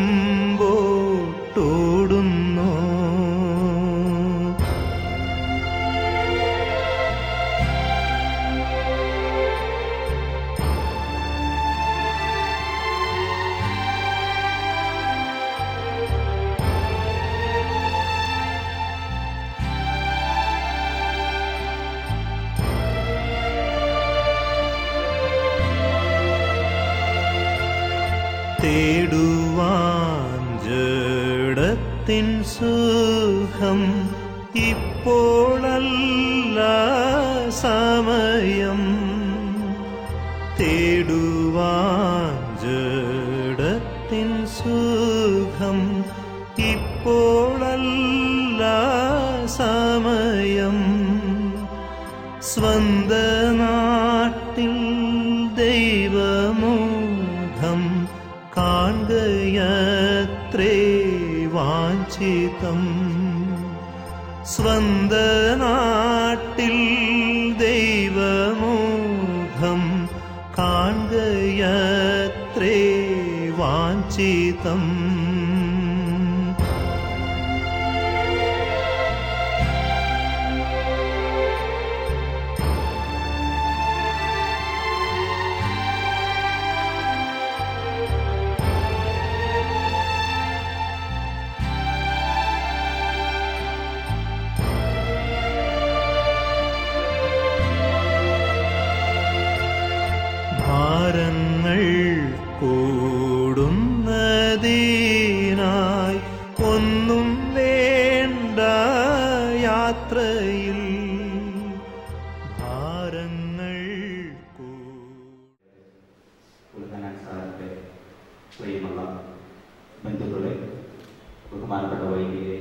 ജഡത്തിൻ സുഖം ഇപ്പോഴല്ല സമയം, തേടുവാൻ ജഡത്തിൻ സുഖം ഇപ്പോഴല്ല സമയം. സ്വന്ത നാട്ടിൽ ദൈവമുഖം കാണുകയത്രേ വാഞ്ചിതം. സ്വന്ത നാട്ടിൽ ദൈവമുഖം കാണുകയത്രേ വാഞ്ചിതം. ഭാരങ്ങൾ കൂടുന്നതിനായി ഒന്നും വേണ്ട യാത്രയിൽ. ഭാരങ്ങൾ സാറിന്റെ പ്രിയമുള്ള ബന്ധുക്കളെ, ബഹുമാനപ്പെട്ട വൈദികരെ,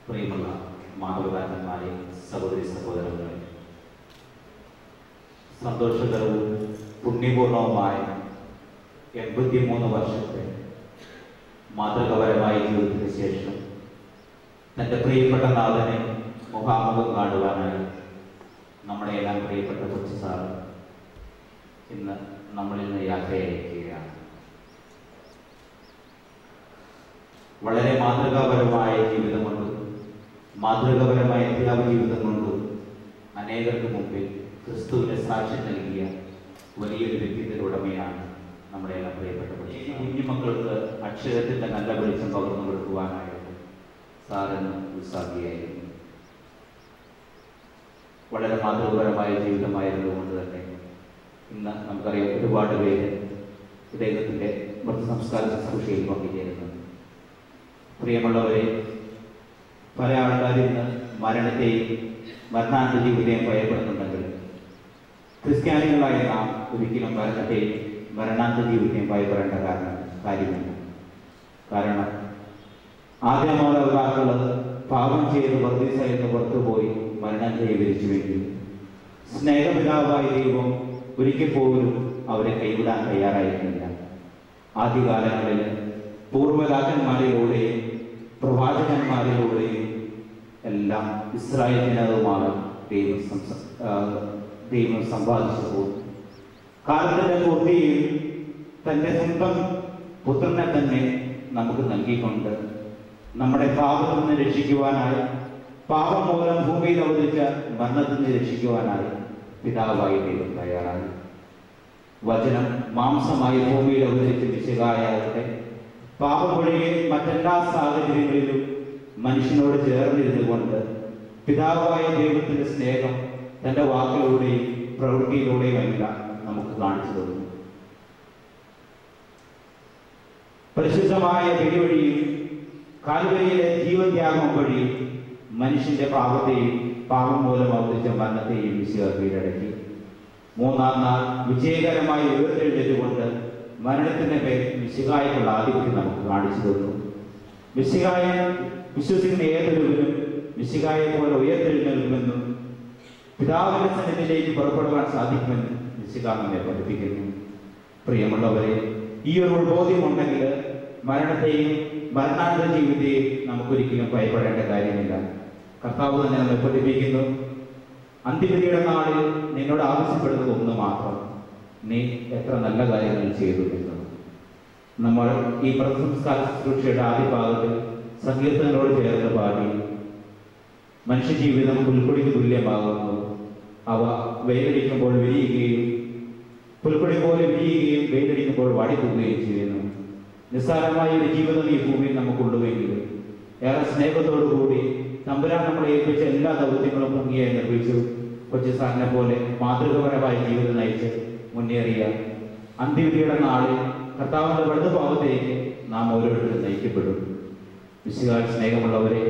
പ്രിയമുള്ള മാതാപിതാക്കന്മാരെ, സഹോദരി സഹോദരങ്ങളെ, സന്തോഷകരവും പുണ്യപൂർണവുമായ 83 വർഷത്തെ മാതൃകപരമായ ജീവിതത്തിന് ശേഷം തൻ്റെ പ്രിയപ്പെട്ട നാഥനെ മുഖാമുഖം കാണുവാനായി നമ്മുടെ എല്ലാം പ്രിയപ്പെട്ട കൊച്ചു സാറ് ഇന്ന് നമ്മളിൽ നിന്ന് യാത്രയായിരിക്കുകയാണ്. വളരെ മാതൃകാപരമായ ജീവിതം കൊണ്ടും മാതൃകാപരമായ ത്യാഗ ജീവിതം കൊണ്ടും അനേകർക്ക് മുമ്പിൽ ക്രിസ്തുവിനെ സാക്ഷ്യം നൽകിയ വലിയൊരു വ്യക്തിത്വ ഉടമയാണ് നമ്മുടെ എല്ലാം പ്രിയപ്പെട്ട ഈ കുഞ്ഞുമക്കൾക്ക് അക്ഷരത്തിന്റെ നല്ല വെളിച്ചം പകർന്നു കൊടുക്കുവാനായിട്ട് സാറെന്ന് ഉത്സാഹിയായിരുന്നു. വളരെ മാതൃകപരമായ ജീവിതമായിരുന്നതുകൊണ്ട് തന്നെ ഇന്ന് നമുക്കറിയാം ഒരുപാട് പേര് ഇദ്ദേഹത്തിന്റെ മൃതസംസ്കാര ശുശ്രൂഷയിൽ പങ്കുചേരുന്നു. പ്രിയമുള്ളവരെ, പല ആൾക്കാരും ഇന്ന് മരണത്തെയും മരണാന്ത ജീവിതത്തെയും ഭയപ്പെടുന്നുണ്ടെങ്കിൽ ക്രിസ്ത്യാനികളായ നാം ഒരിക്കലും മരണത്തെയും മരണാന്ത ജീവിതത്തെയും ഭയപ്പെടേണ്ട കാര്യമില്ല. കാരണം ആദ്യമാതാപിതാക്കളത് പാപം ചെയ്ത് വർദ്ധിസയെന്ന് പുറത്തുപോയി മരണം കൈവരിച്ചുവെങ്കിൽ സ്നേഹപിതാവായ ദൈവം ഒരിക്കൽ പോലും അവരെ കൈവിടാൻ തയ്യാറായിരുന്നില്ല. ആദ്യകാലങ്ങളിൽ പൂർവ്വരാജന്മാരിലൂടെയും പ്രവാചകന്മാരിലൂടെയും എല്ലാം ഇസ്രായേൽ ജനതമാണ് ദൈവം സമ്പാദിച്ചു പോകും. കാലത്തിന്റെ പൂർത്തിയിൽ തന്റെ സ്വന്തം പുത്രനെ തന്നെ നമുക്ക് നൽകിക്കൊണ്ട് നമ്മുടെ പാപത്തിൽ നിന്ന് രക്ഷിക്കുവാനായി, പാപം മൂലം ഭൂമിയിൽ അവതരിച്ച മരണത്തിൽ നിന്ന് രക്ഷിക്കുവാനായി പിതാവായി ദൈവം തയ്യാറായി. വചനം മാംസമായി ഭൂമിയിൽ അവതരിച്ച മിശിഹായാകട്ടെ പാപമൊഴികെ മറ്റെല്ലാ സാഹചര്യങ്ങളിലും മനുഷ്യനോട് ചേർന്നിരുന്നു കൊണ്ട് പിതാവായ ദൈവത്തിന്റെ സ്നേഹം തന്റെ വാക്കിലൂടെയും പ്രവൃത്തിയിലൂടെയും എല്ലാം നമുക്ക് കാണിച്ചു തന്നു. പരിശുദ്ധമായ ബലിവഴിയും കാൽവരിയിലെ ജീവത്യാഗം വഴി മനുഷ്യന്റെ പാപത്തെയും പാപം മൂലം അവതരിച്ച മരണത്തെയും മിശിഹ കീഴടക്കി. മൂന്നാം നാൾ വിജയകരമായി ഉയർത്തെഴുന്നേറ്റുകൊണ്ട് മരണത്തിന്റെ പേരിൽ മിശിഹായ്ക്കുള്ള ആധിപത്യം നമുക്ക് കാണിച്ചു തന്നു. മിശിഹായെ വിശ്വസിക്കുന്ന ഏതൊരുവരും മിശിഹായെ പോലെ ഉയർത്തെഴുന്നേൽക്കുമെന്നും പിതാവിന്റെ സന്നിധിയിലേക്ക് പുറപ്പെടുവാൻ സാധിക്കുമെന്നും മിശിഹ നമ്മെ പഠിപ്പിക്കുന്നു. പ്രിയമുള്ളവരെ, ഈ ഒരു ബോധ്യമുണ്ടെങ്കിൽ മരണത്തെയും മരണാനന്തര ജീവിതത്തെയും നമുക്കൊരിക്കലും ഭയപ്പെടേണ്ട കാര്യമില്ല. കർത്താവ് തന്നെ നമ്മെ പഠിപ്പിക്കുന്നു, അന്ത്യവിധിയുടെ നാളിൽ നിന്നോട് ആവശ്യപ്പെടുന്നത് ഒന്ന് മാത്രം, നീ എത്ര നല്ല കാര്യങ്ങൾ ചെയ്തു എന്ന്. നമ്മൾ ഈ മൃതസംസ്കാര ശുശ്രൂഷയുടെ ആദ്യ ഭാഗത്തിൽ സങ്കീർത്തനങ്ങളോട് ചേർന്ന് പാടി, മനുഷ്യജീവിതം പുൽക്കൊടിക്ക് തുല്യമാകുന്നു, അവ വെയിലടിക്കുമ്പോൾ വിരിയുകയും പുൽക്കൊടി പോലെ വിരിയുകയും വെയിലടിക്കുമ്പോൾ വാടിപ്പോവുകയും ചെയ്യുന്നു. നിസ്സാരമായ ഒരു ജീവിതം ഈ ഭൂമിയിൽ നമുക്കുള്ളുവെങ്കിലും ഏറെ സ്നേഹത്തോടുകൂടി തമ്പുരാൻ നമ്മളെ ഏൽപ്പിച്ച എല്ലാ ദൗത്യങ്ങളും ഭംഗിയായി നിർവഹിച്ചു കൊച്ചു സാറിനെ പോലെ മാതൃകപരമായ ജീവിതം നയിച്ച് മുന്നേറിയ അന്ത്യവിധിയുടെ നാളിൽ കർത്താവിന്റെ വലതുഭാഗത്തേക്ക് നാം ഓരോരുത്തരും നയിക്കപ്പെടും. വിശുകാൽ സ്നേഹമുള്ളവരെ,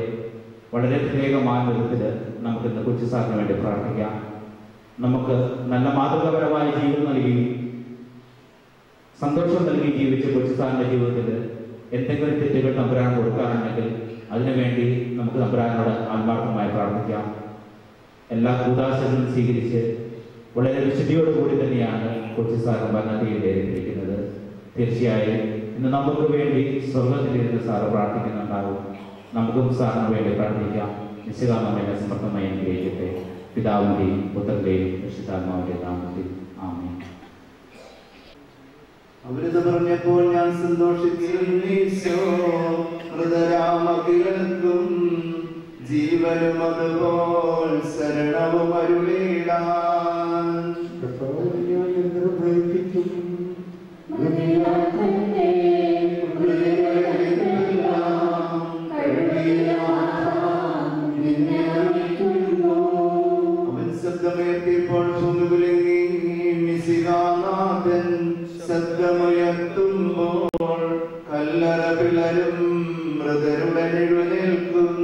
വളരെ പ്രത്യേകമായ വിധത്തിൽ നമുക്ക് ഇന്ന് കൊച്ചു സാറിന് വേണ്ടി പ്രാർത്ഥിക്കാം. നമുക്ക് നല്ല മാതൃകാപരമായ ജീവിതം നൽകുകയും സന്തോഷം നൽകി ജീവിച്ച കൊച്ചു സാറിൻ്റെ ജീവിതത്തിൽ എന്തെങ്കിലും തെറ്റുകൾ തമ്പുരാൻ കൊടുക്കാറുണ്ടെങ്കിൽ അതിനുവേണ്ടി നമുക്ക് തമ്പുരാനോട് ആത്മാർത്ഥമായി പ്രാർത്ഥിക്കാം. എല്ലാ കൂതാശകളും സ്വീകരിച്ച് വളരെ വിശുദ്ധിയോടുകൂടി തന്നെയാണ് കൊച്ചു സാർ ഭരണത്തിലേറിയിരിക്കുന്നത്. തീർച്ചയായും ഇന്ന് നമുക്ക് വേണ്ടി സ്വർഗത്തിലിരുന്ന് സാറ് പ്രാർത്ഥിക്കുന്നുണ്ടാകും. നമുക്കും സാറിന് വേണ്ടി പ്രാർത്ഥിക്കാം. നിശ്ചിതാത്മാവിനെ സമർത്ഥമായി അനുഗ്രഹിക്കട്ടെ. പിതാവിൻ്റെയും പുത്രൻ്റെയും പരിശുദ്ധാത്മാവിൻ്റെയും നാമത്തിൽ ആമേൻ. അവരിത് പറഞ്ഞപ്പോൾ ഞാൻ സന്തോഷിച്ചിരുന്നീശോരാമകിലർക്കും ജീവനും അതുപോൽ ശരണവും അരുളിടാൻ അവൻ ശബ്ദമേറ്റിയപ്പോൾ ഭൂമികുലുങ്ങി. മിശിഹാനാഥൻ ശബ്ദമുയർത്തുമ്പോൾ കല്ലറ പിളരും, മൃതരുടെ എഴുന്നേൽക്കും.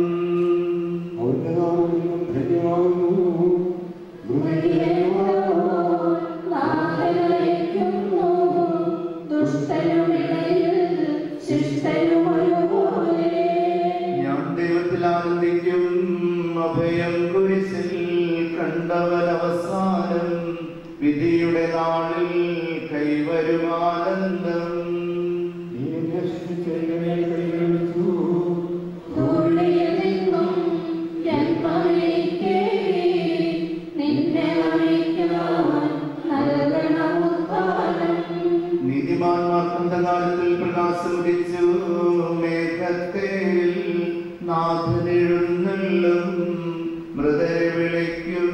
ഞാൻ ദൈവത്തിൽ ആനന്ദിക്കും, അഭയം കുരിശിൽ കണ്ടവനവസാനം, വിധിയുടെ നാളിൽ കൈവരും ആനന്ദം. നീതിമാന്മാർക്കന്ധകാലത്തിൽ പ്രകാശം ഉദിച്ചു, മേഘത്തേരിൽ നാഥനെഴുന്നള്ളും, മൃതരെ വിളിക്കും,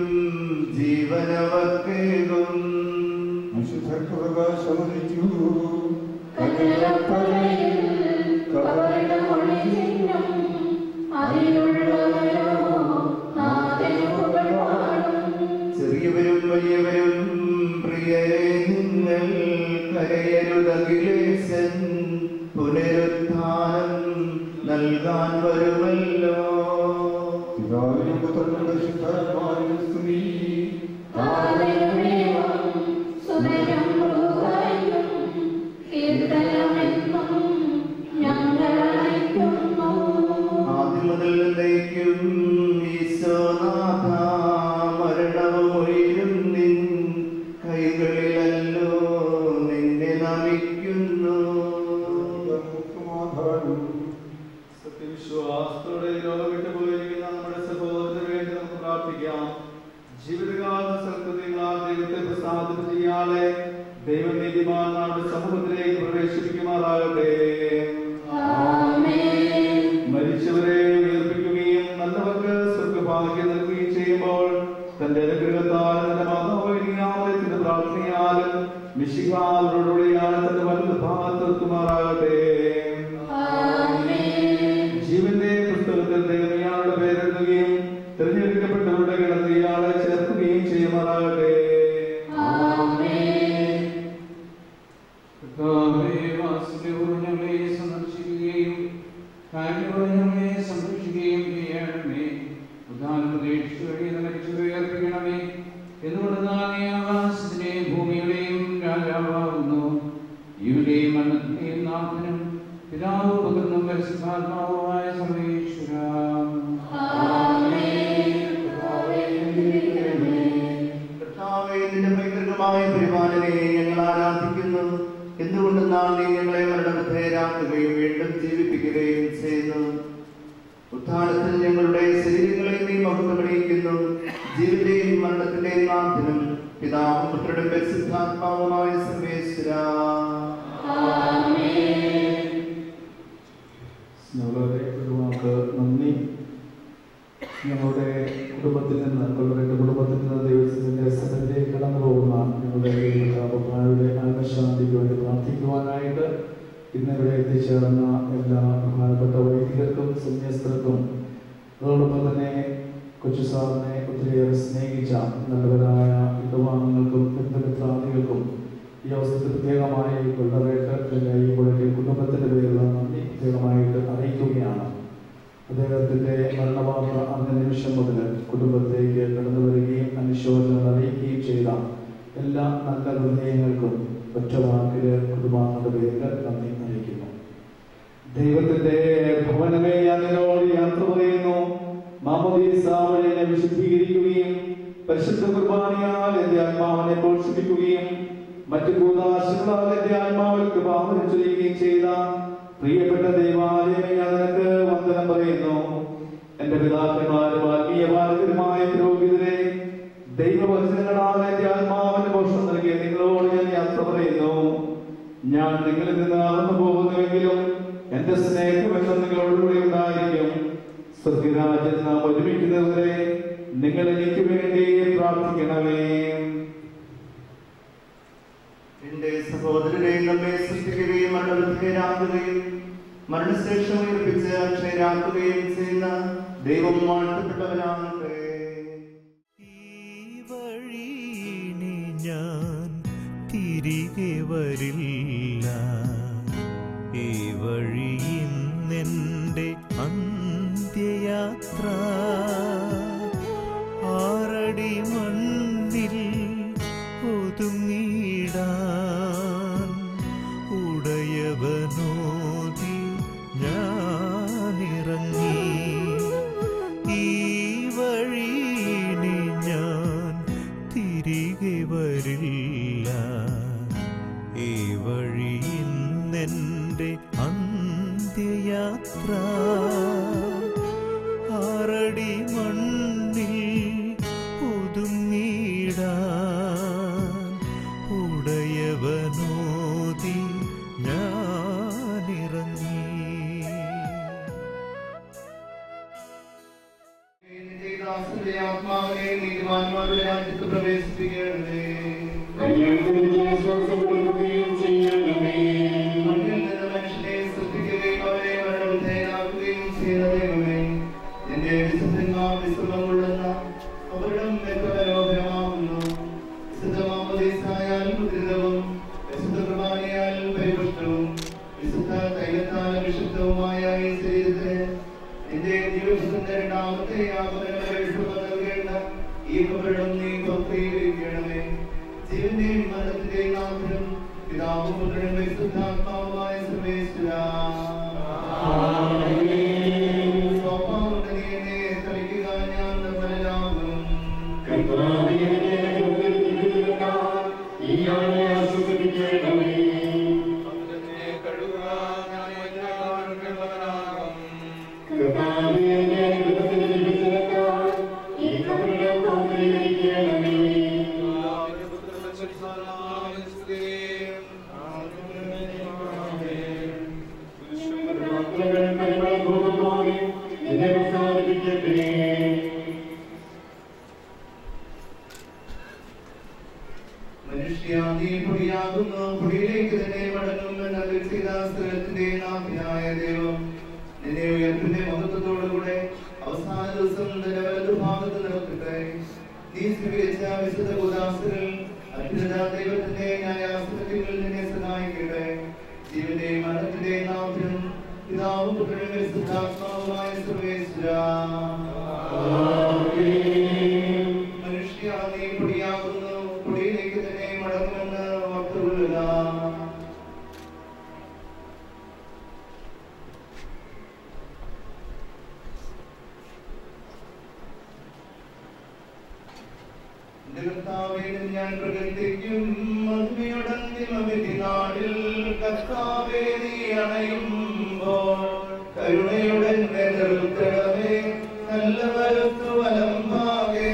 ജീവനവർക്കേകും. ചെറിയവരും വലിയവരും പ്രിയരെ നിങ്ങൾ കരയരുതഖിലേശൻ, പുനരുത്ഥാനം നൽകാൻ വരുമല്ലോ. ആദ്യം മുതൽ എന്നേക്കും ഈശോനാഥ, മരണവും ഉയരും നിൻ കൈകളിലല്ലോ നിന്നെ നമിക്കുന്നു. സത്യവിശ്വാസത്തോടെ ലോകം വിട്ടുപോയിരിക്കുന്ന നമ്മുടെ സഹോദരന് വേണ്ടി നമുക്ക് പ്രാർത്ഥിക്കാം. ജീവിതകാല സൽകൃത്യങ്ങളാൽ ദൈവത്തെ പ്രസാദിപ്പിച്ച ഇയാളെ ദൈവം നീതിമാൻ നമ്മുടെ സമൂഹത്തിലേക്ക് പ്രവേശിപ്പിക്കുമാറാകട്ടെ. മരിച്ചവരെ ഉയർപ്പിക്കുകയും നല്ലവർക്ക് സ്വർഗഭാഗ്യം നൽകുകയും ചെയ്യുമ്പോൾ തന്റെ അനുഗ്രഹത്താൽ തന്റെ മാതാവിന്റെ പ്രാർത്ഥനയാലും മിശിഹായോടുകൂടിയാണ് തന്റെ വലത് ഭാഗത്ത് നിർത്തുമാറാകട്ടെ. ജീവന്റെ പുസ്തകത്തിൽ ദൈവം ഇയാളുടെ പേരെഴുതുകയും തിരഞ്ഞെടുക്കപ്പെട്ടവരുടെ കിടന്ന് ഇയാളെ ചേർക്കുകയും ചെയ്യുമാറാകട്ടെ. സന്ദർശിക്കുകയും കാര്യങ്ങളെ സംരക്ഷിക്കുകയും ചെയ്യണമേ. പ്രധാന പ്രതീക്ഷിച്ചു കഴിയുന്ന മരിച്ചവരെ അർപ്പിക്കണമേ. എന്തുകൊണ്ടെന്നാൽ നീ ആകാശത്തിന്റെയും ഭൂമിയുടെയും രാജാവാകുന്നു. ജീവന്റെയും മരണത്തിന്റെയും നാഥനും പിതാവും പുത്രനും പരിശുദ്ധാത്മാവുമായ സർവേശ്വരാ. കർത്താവേ, നിന്റെ പൈതൃകമായ പരിപാലനെ ഞങ്ങൾ ആരാധിക്കുന്നു. എന്തുകൊണ്ടെന്നാൽ നീ ഞങ്ങളെ മരണവിധേയരാക്കുകയും വീണ്ടും ജീവിപ്പിക്കുകയും ചെയ്യുന്നു. ഉത്ഥാനത്തിൽ ഞങ്ങളുടെ ശരീരങ്ങളെ നീ മഹത്വമണിയിക്കുന്നു. ജീവന്റെയും മരണത്തിന്റെയും നാഥനും പിതാവും പുത്രനും പരിശുദ്ധാത്മാവുമായ സർവേശ്വരാ. നന്ദി. ഞങ്ങളുടെ കുടുംബത്തിൽ നിന്ന് ദൈവത്തിന്റെ സന്നിധിയിലേക്ക് കടന്നു പോകുന്ന ഞങ്ങളുടെ ആത്മശാന്തിക്ക് വേണ്ടി പ്രാർത്ഥിക്കുവാനായിട്ട് ഇന്നിവിടെ എത്തിച്ചേർന്ന എല്ലാ പ്രധാനപ്പെട്ട വൈദികർക്കും സന്യസ്തർക്കും അതോടൊപ്പം തന്നെ കൊച്ചു സാറിനെ ഒത്തിരിയേറെ സ്നേഹിച്ച നല്ലവരായ ഇടവാംഗങ്ങൾക്കും ബന്ധുമിത്രാദികൾക്കും ഈ അവസരത്തിൽ പ്രത്യേകമായി കൊള്ളറേറ്റ് കുടുംബത്തിന്റെ പേരിലുള്ള നന്ദി പ്രത്യേകമായിട്ട് അറിയിക്കുകയാണ്. വാർത്ത അറിഞ്ഞ നിമിഷം മുതൽ കുടുംബത്തിലേക്ക് കടന്നു വരികയും അനുശോചനം അറിയിക്കുകയും ചെയ്ത എല്ലാ നല്ല ഹൃദയങ്ങൾക്കും ഒറ്റ വാക്കില് കുടുംബാംഗങ്ങളുടെ പേരിൽ നന്ദി അറിയിക്കുന്നു. ദൈവത്തിന്റെ ഭവനമേ, ഞാൻ നിന്നോട് യാത്ര പറയുന്നു. മാമോദീസ വഴി എന്നെ വിശുദ്ധീകരിക്കുകയും പരിശുദ്ധ കുർബാനയാൽ എന്റെ ആത്മാവിനെ പോഷിപ്പിക്കുകയും മറ്റു കൂതാശകളാൽ എന്റെ ആത്മാവിൽ കൃപാവനം ചെയ്യുകയും ചെയ്ത പ്രിയപ്പെട്ട ദൈവാലയമേ, ഞാൻ നിനക്ക് വന്ദനം പറയുന്നു. എന്റെ പിതാക്കന്മാരും ആത്മീയ പാരമ്പര്യമായ പുരോഹിതരെ, ദൈവവചനങ്ങളാൽ എന്റെ ആത്മാവിന് പോഷണം നൽകിയ നിങ്ങളോട് ഞാൻ യാത്ര പറയുന്നു. ഞാൻ നിങ്ങളിൽ നിന്ന് അകന്നു പോകുന്നുവെങ്കിലും എന്റെ സ്നേഹമെന്നും നിങ്ങളോടുകൂടി ഉണ്ടായിരിക്കും. സ്വർഗരാജ്യത്ത് നാം ഒരുമിക്കുന്നവരെ നിങ്ങൾ എനിക്ക് വേണ്ടി പ്രാർത്ഥിക്കണമേ. എന്റെ സഹോദരരെ, നമ്മെ സൃഷ്ടിക്കുകയും മരണവിധേയരാക്കുകയും മരണശേഷം ഉയർപ്പിച്ച് അക്ഷയരാക്കുകയും ചെയ്യുന്ന ദൈവം വാഴ്ത്തപ്പെട്ടവനാകട്ടെ. ഈ വഴിയിനി ഞാൻ തിരികെ വരില്ല, ഈ വഴിയിന്നെന്റെ അന്ത്യയാത്ര. ആറടി മണ്ണിൽ ഒതുങ്ങിടാൻ ഉടയവനോതി ഞാനിറങ്ങി. ഈ വഴിയിനി ഞാൻ തിരികെ വരില്ല, ഈ വഴിയിന്നെന്റെ അന്ത്യയാത്ര. ആറടി മണ്ണിൽ ഒതുങ്ങിടാൻ ഉടയവനോതി ഞാനിറങ്ങി. ആത്മാവിനെ നീതിമാന്മാരുടെ രാജ്യത്ത് പ്രവേശിപ്പിക്കണമേ. മനുഷ്യനെ സൃഷ്ടിക്കുകയും അവരെ മരണവിധേയനാക്കുകയും ചെയ്യുന്ന ദൈവമേ, എന്റെ വിശുദ്ധന്മാർ വിശ്രമം കൊള്ളുന്ന അവരുടെ മനോഹരമാകുന്നു. വിശുദ്ധ മാമോദീസായാൽ മുദ്രിതവും വിശുദ്ധ കുർബാനയാൽ പരിപുഷ്ടവും വിശുദ്ധ തൈലത്താൽ വിശുദ്ധവുമായ ഈ ശരീരത്തിന് എന്റെ ജീവിതത്തിന്റെ രണ്ടാമത്തെ യാതൊരു ഈ കബറിടം നീ ഭക്തീകരിക്കണമേ. ജീവന്റെയും മരണത്തിന്റെയും നാഥനും പിതാവും പുത്രനും വിശുദ്ധാത്മാവുമായ സർവേശ്വരാ, സ്വഭാവം എന്നെ കളിക്കുക, ഞാൻ നിർമ്മലനാകും. മനുഷ്യ, നീ പൊടിയാകുന്നു, പൊടിയിലേക്ക് തന്നെ മടങ്ങുമെന്ന വ്യക്തിദാസ്ത്രത്തിന്റെ നാഥനായ ദൈവം നിന്നെ ഉയർപ്പിന്റെ മഹത്വത്തോടുകൂടെ അവസാന ദിവസം നിന്റെ വലതുഭാഗത്ത് നിർത്തട്ടെ. നീ സ്വീകരിച്ച വിശുദ്ധ ഉദാസകൾ അത്യുന്നത ദൈവത്തിന്റെ ന്യായാസനത്തിൽ നിന്നെ സഹായിക്കട്ടെ. ജീവന്റെയും മരണത്തിന്റെയും നാഥനും പിതാവും പുത്രനും വിശുദ്ധാത്മാവുമായ സർവേശ്വരാ, മനുഷ്യ, നീ പൊടിയാകുന്നു, പൊടിയിലേക്ക് തന്നെ മടങ്ങുമെന്ന് ഓർത്തുകൊള്ളുക. ഞാൻ പ്രകൃതിക്കും നാടിൽ കർത്താവേ, നീ അണയുമ്പോൾ കരുണയുടെ നിർത്തണമേ, നല്ല വലത്തു വലം ഭാഗേ.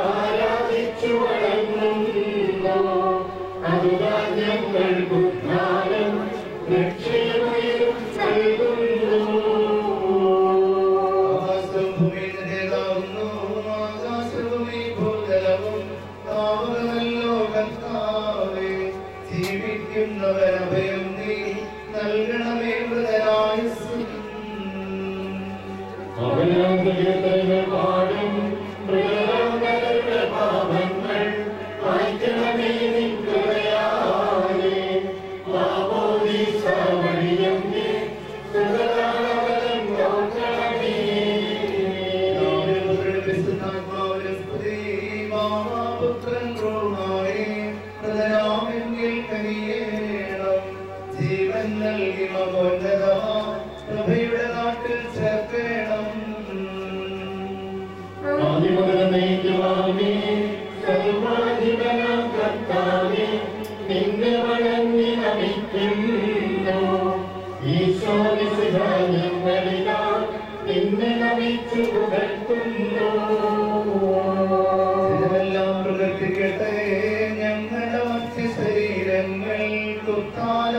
ആരാധിച്ചു വണങ്ങുന്നു, അതുതാൻ ഞങ്ങൾ ബുദ്ധാനം രക്ഷയുമയും നൽകുന്നു. ആകാശവും ഭൂമിയും ഭൂതലവും താവകമല്ലോ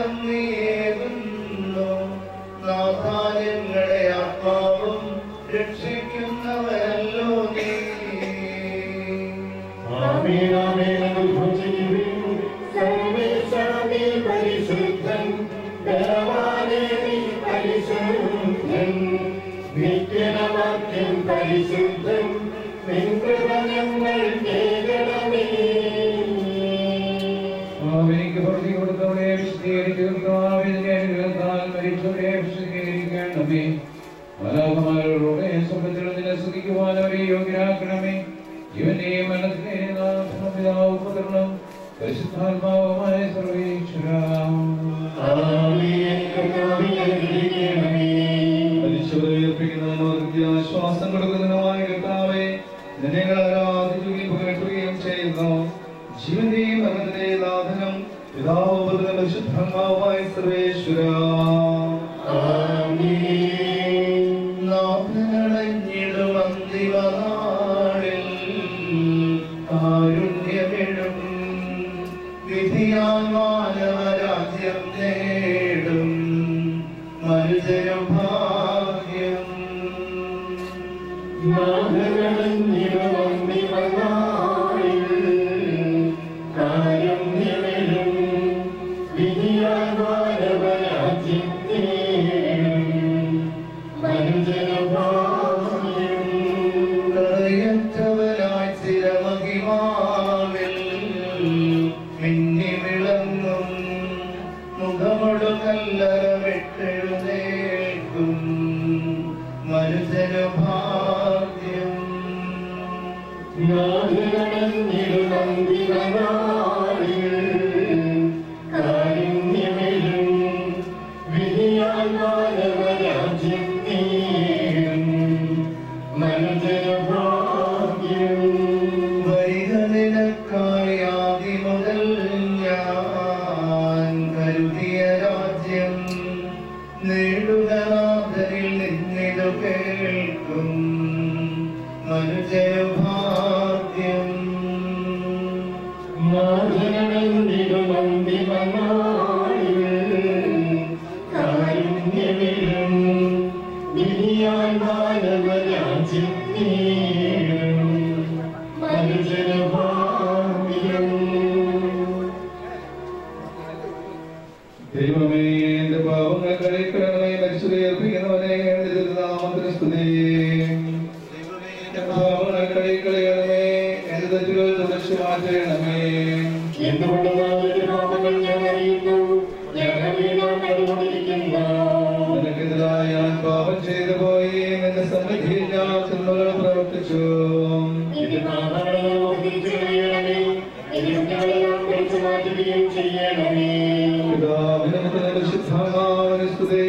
വരം നീയേകുന്നു നാഥാലങ്ങളുടെ ആത്മാവും രക്ഷിക്കുന്നവരല്ലോ നീ. ആമേൻ ആമേൻ അനുഭവിക്കുവിൻ സർവ്വേശാമി പരിശുദ്ധൻ ബലവാനേ നീ പരിശുദ്ധൻ നിത്യനവാക്യം പരിശുദ്ധൻ നിൻ കൃപ ഞങ്ങൾ കേൾക്കണമേ. എനിക്ക് പ്രതി കൊടുത്തവരെ വിശദീകരിക്കുന്നതിനെ അനുഗ്രഹത്താൽ മരിച്ചവരെ വിശദീകരിക്കണമേ. മലാഖമാരുടെ സ്വർഗ്ഗത്തിൽ നിന്നെ സ്തുതിക്കുവാൻ അവരെ യോഗ്യരാക്കണമേ. ജീവന്റെയും മരണത്തിന്റെയും നാഥനും പിതാവും പുത്രനും പരിശുദ്ധാത്മാവുമായ സർവ്വേശ്വരാ. മരിച്ചവരെ ഉയർപ്പിക്കുന്നതിനോ ആശ്വാസം കൊടുക്കുന്നതിനുമായ കർത്താവേ, നിന്നെ ഞങ്ങൾ ആരാധിക്കുകയും പുകഴ്ത്തുകയും ചെയ്യുന്നു. ജീവന്റെയും മരണത്തിന്റെയും നാഥനും പിതാവും പുത്രനും പരിശുദ്ധാത്മാവുമായ സർവ്വേശ്വരാ. നാഥനടഞ്ഞിടും അന്തിമനാളിൽ കാരുണ്യമിടും വിധിയാൽ മാനവരാജ്യം നേടും മനുജരും ഭാഗ്യം. കടയറ്റവനായി സ്ഥിരമഹിമാവിൽ മിന്നി വിളങ്ങും മുഖമൊടു കല്ലറ വിട്ടെഴുന്നേൽക്കും മനുജനു ഭാഗ്യം. വരികളിലക്കായി ആദി മുതൽ ഞാൻ കരുതിയ രാജ്യം നേടുക നാഥനിൽ നിന്നിതു കേൾക്കും മനുജനു ഭാഗ്യം. ദൈവമേ, എന്റെ പാപങ്ങൾ കഴുകിക്കളയണമേ. മരിച്ചവരെ ഉയർപ്പിക്കുന്നവനെ നിന്റെ നാമത്തിന് സ്തുതി. എന്റെ പാപങ്ങൾ കഴുകിക്കളയണമേ. എന്റെ തെറ്റുകൾ തുടച്ചു മാറ്റണമേ. നിനക്കെതിരായി ഞാൻ പാപം ചെയ്തു പോയി. നിന്റെ സന്നിധിയിൽ ഞാൻ തിന്മകൾ പ്രവർത്തിച്ചു. പിതാവിനും പുത്രനും പരിശുദ്ധാത്മാവിനും സ്തുതി.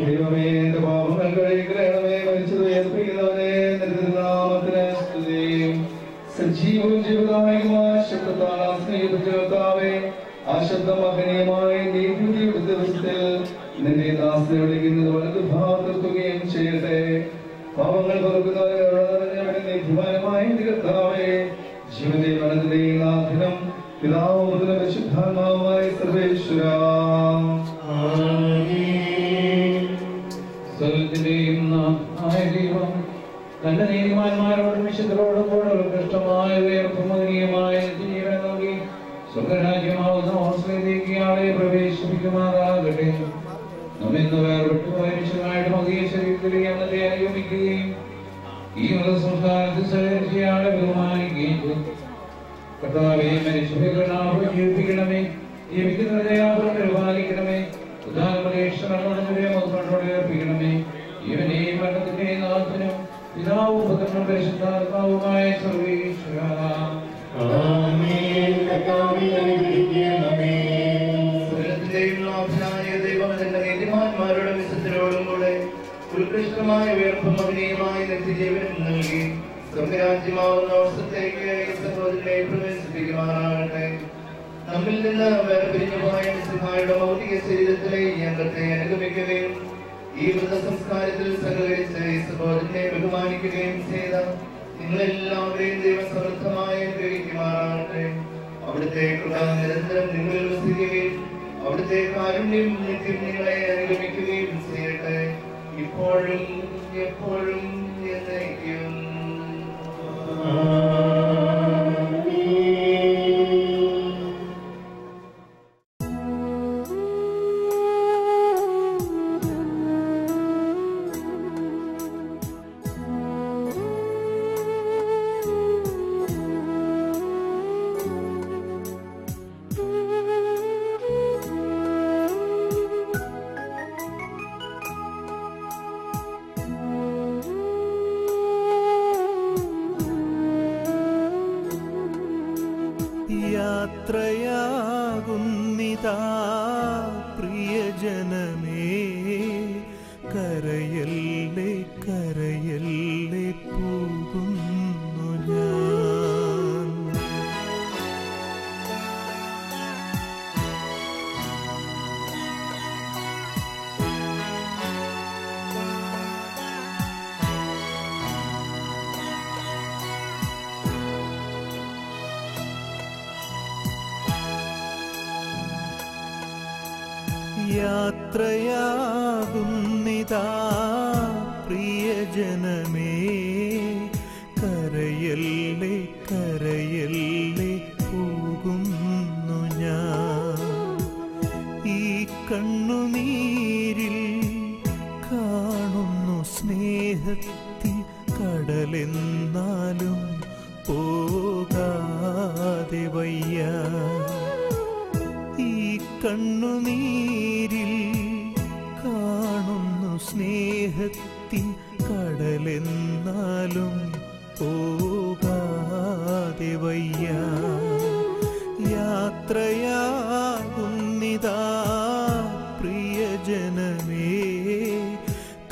ദൈവമേ, എന്റെ പാപങ്ങൾ കഴുകിക്കളയണമേ. മരിച്ചത് ഉയർപ്പിക്കുന്നവനെ നിന്റെ നാമത്തിന് സ്തുതി. സജീവവും ജീവദായകമായ ശബ്ദത്താൽ ആ സ്നേഹിത കർത്താവേ, ആ ശബ്ദം മഹനീയമായ നീതിയുടെ ദിവസത്തിൽ നിന്നെ ദാസനെ വിളിക്കുന്നത് വലതു ഭാഗത്തുകയും ചെയ്യട്ടെ. പാപങ്ങൾ പൊറുക്കുന്നവരെ നീതിമാനമായ കർത്താവേ, ജീവന്റെ മരണത്തിന്റെയും നാഥനും പിതാവും പുത്രനും പരിശുദ്ധാത്മാവുമായ സർവ്വേശ്വരാ. സകലത്തിന്റെയും നാഥനായ ദൈവം തന്റെ നീതിമാന്മാരോടും വിശുദ്ധരോടും കൂടെ ഉത്കൃഷ്ടമായ ഉയർപ്പുമകനീയമായ ജീവൻ നൽകി സ്വർഗരാജ്യമാവുന്ന ഓസ്ട്രേലിയക്ക് ആളെ പ്രവേശിപ്പിക്കുമാറാകട്ടെ. നമ്മിന്ന് വേർപെട്ടു മനുഷ്യനായിട്ട് മതിയ ശരീരത്തിലേക്ക് അന്നത്തെ അനുഗമിക്കുകയും ഈ മതസംസ്കാരത്തിൽ സഹകരിച്ചയാളെ ബഹുമാനിക്കുകയും ചെയ്തു. കർത്താവേ, മനുഷ്യനാഭം ജീവിപ്പിക്കണമേ. ജീവിക്കുന്നവരെ ആഭം പരിപാലിക്കണമേ. ഉദാഹരണമേർപ്പിക്കണമേ. ഇവനെയും മരണത്തിന്റെയും നാഥനും പിതാവും പുത്രനും പരിശുദ്ധാത്മാവുമായ സർവ്വേശ്വരാ. നീതിമാന്മാരുടെ വിശുദ്ധരോടും കൂടെ ഉത്കൃഷ്ടമായ ഉയർപ്പും അഭിനയമായ നിത്യജീവനും നൽകി സ്വർഗരാജ്യമാവുന്ന അവസരത്തേക്ക് സഹോദരനെ പ്രവേശിപ്പിക്കുമാറാകട്ടെ. നമ്മിൽ നിന്ന് വേർപിരിഞ്ഞു പോയ മിശിഹായുടെ ഭൗതിക ശരീരത്തിലെ ഈ അംഗത്തെ അനുഗമിക്കുകയും ഈ വൃദ്ധസംസ്കാരത്തിൽ സഹകരിച്ച് ഈ സഹോദരനെ ബഹുമാനിക്കുകയും ചെയ്ത നിങ്ങളെല്ലാവരെയും ദൈവം സമൃദ്ധമായി ഗ്രഹിക്കുമാറാകട്ടെ. അവിടുത്തെ അവിടുത്തെ കൃപ നിരന്തരം നിങ്ങളിൽ വസിക്കുകയും അവിടുത്തെ കാരുണ്യം നിത്യം നിങ്ങളെ അനുഗമിക്കുകയും ചെയ്യട്ടെ, ഇപ്പോഴും എപ്പോഴും എന്നേക്കും. യാത്രയാകുന്നിതാ പ്രിയജനമേ, കരയല്ലേ കരയല്ലേ പോകുന്നു ഞാൻ. യാത്രയാകുന്നിതാ പ്രിയജനമേ, കരയല്ലേ കരയല്ലേ പോകുന്നു ഞാൻ. ഈ കണ്ണുനീരിൽ കാണുന്നു സ്നേഹത്തിൻ കടലെന്നാലും പോകാതെ വയ്യ. ഈ കണ്ണുനീരിൽ കാണുന്നു സ്നേഹത്തിൻ കടലെന്നാലും പോകാതെ വയ്യ. യാത്രയാകുന്നിതാ പ്രിയജനമേ,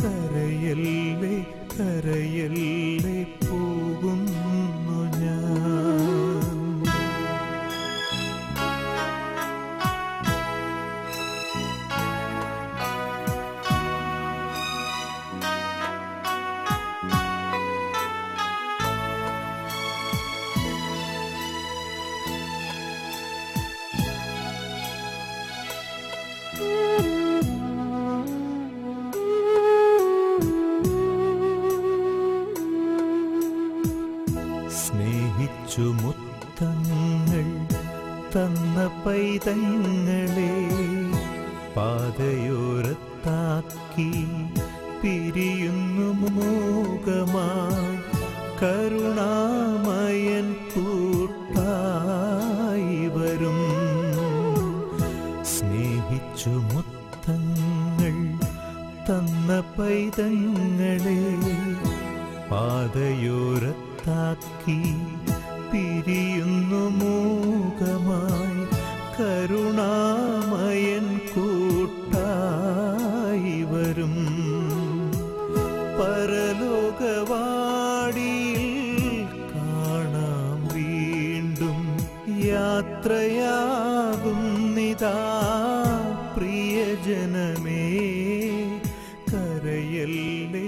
കരയല്ലേ കരയല്ലേ പോകുന്നു ഞാൻ. സ്നേഹിച്ചു മുത്തങ്ങൾ തന്ന പൈതങ്ങളെ പാതയോരത്താക്കി പിരിയുന്നു മോഹമായി കരുണാമയൻ കൂട്ടായി വരും. സ്നേഹിച്ചു മുത്തങ്ങൾ തന്ന പൈതങ്ങളെ പാതയോരത്താക്കി പിരിയുന്നു മൂകമായി കരുണാമയൻ കൂട്ടായി വരും. പരലോകവാടിയിൽ കാണാം വീണ്ടും, യാത്രയാകുന്നിതാ പ്രിയജനമേ, കരയല്ലേ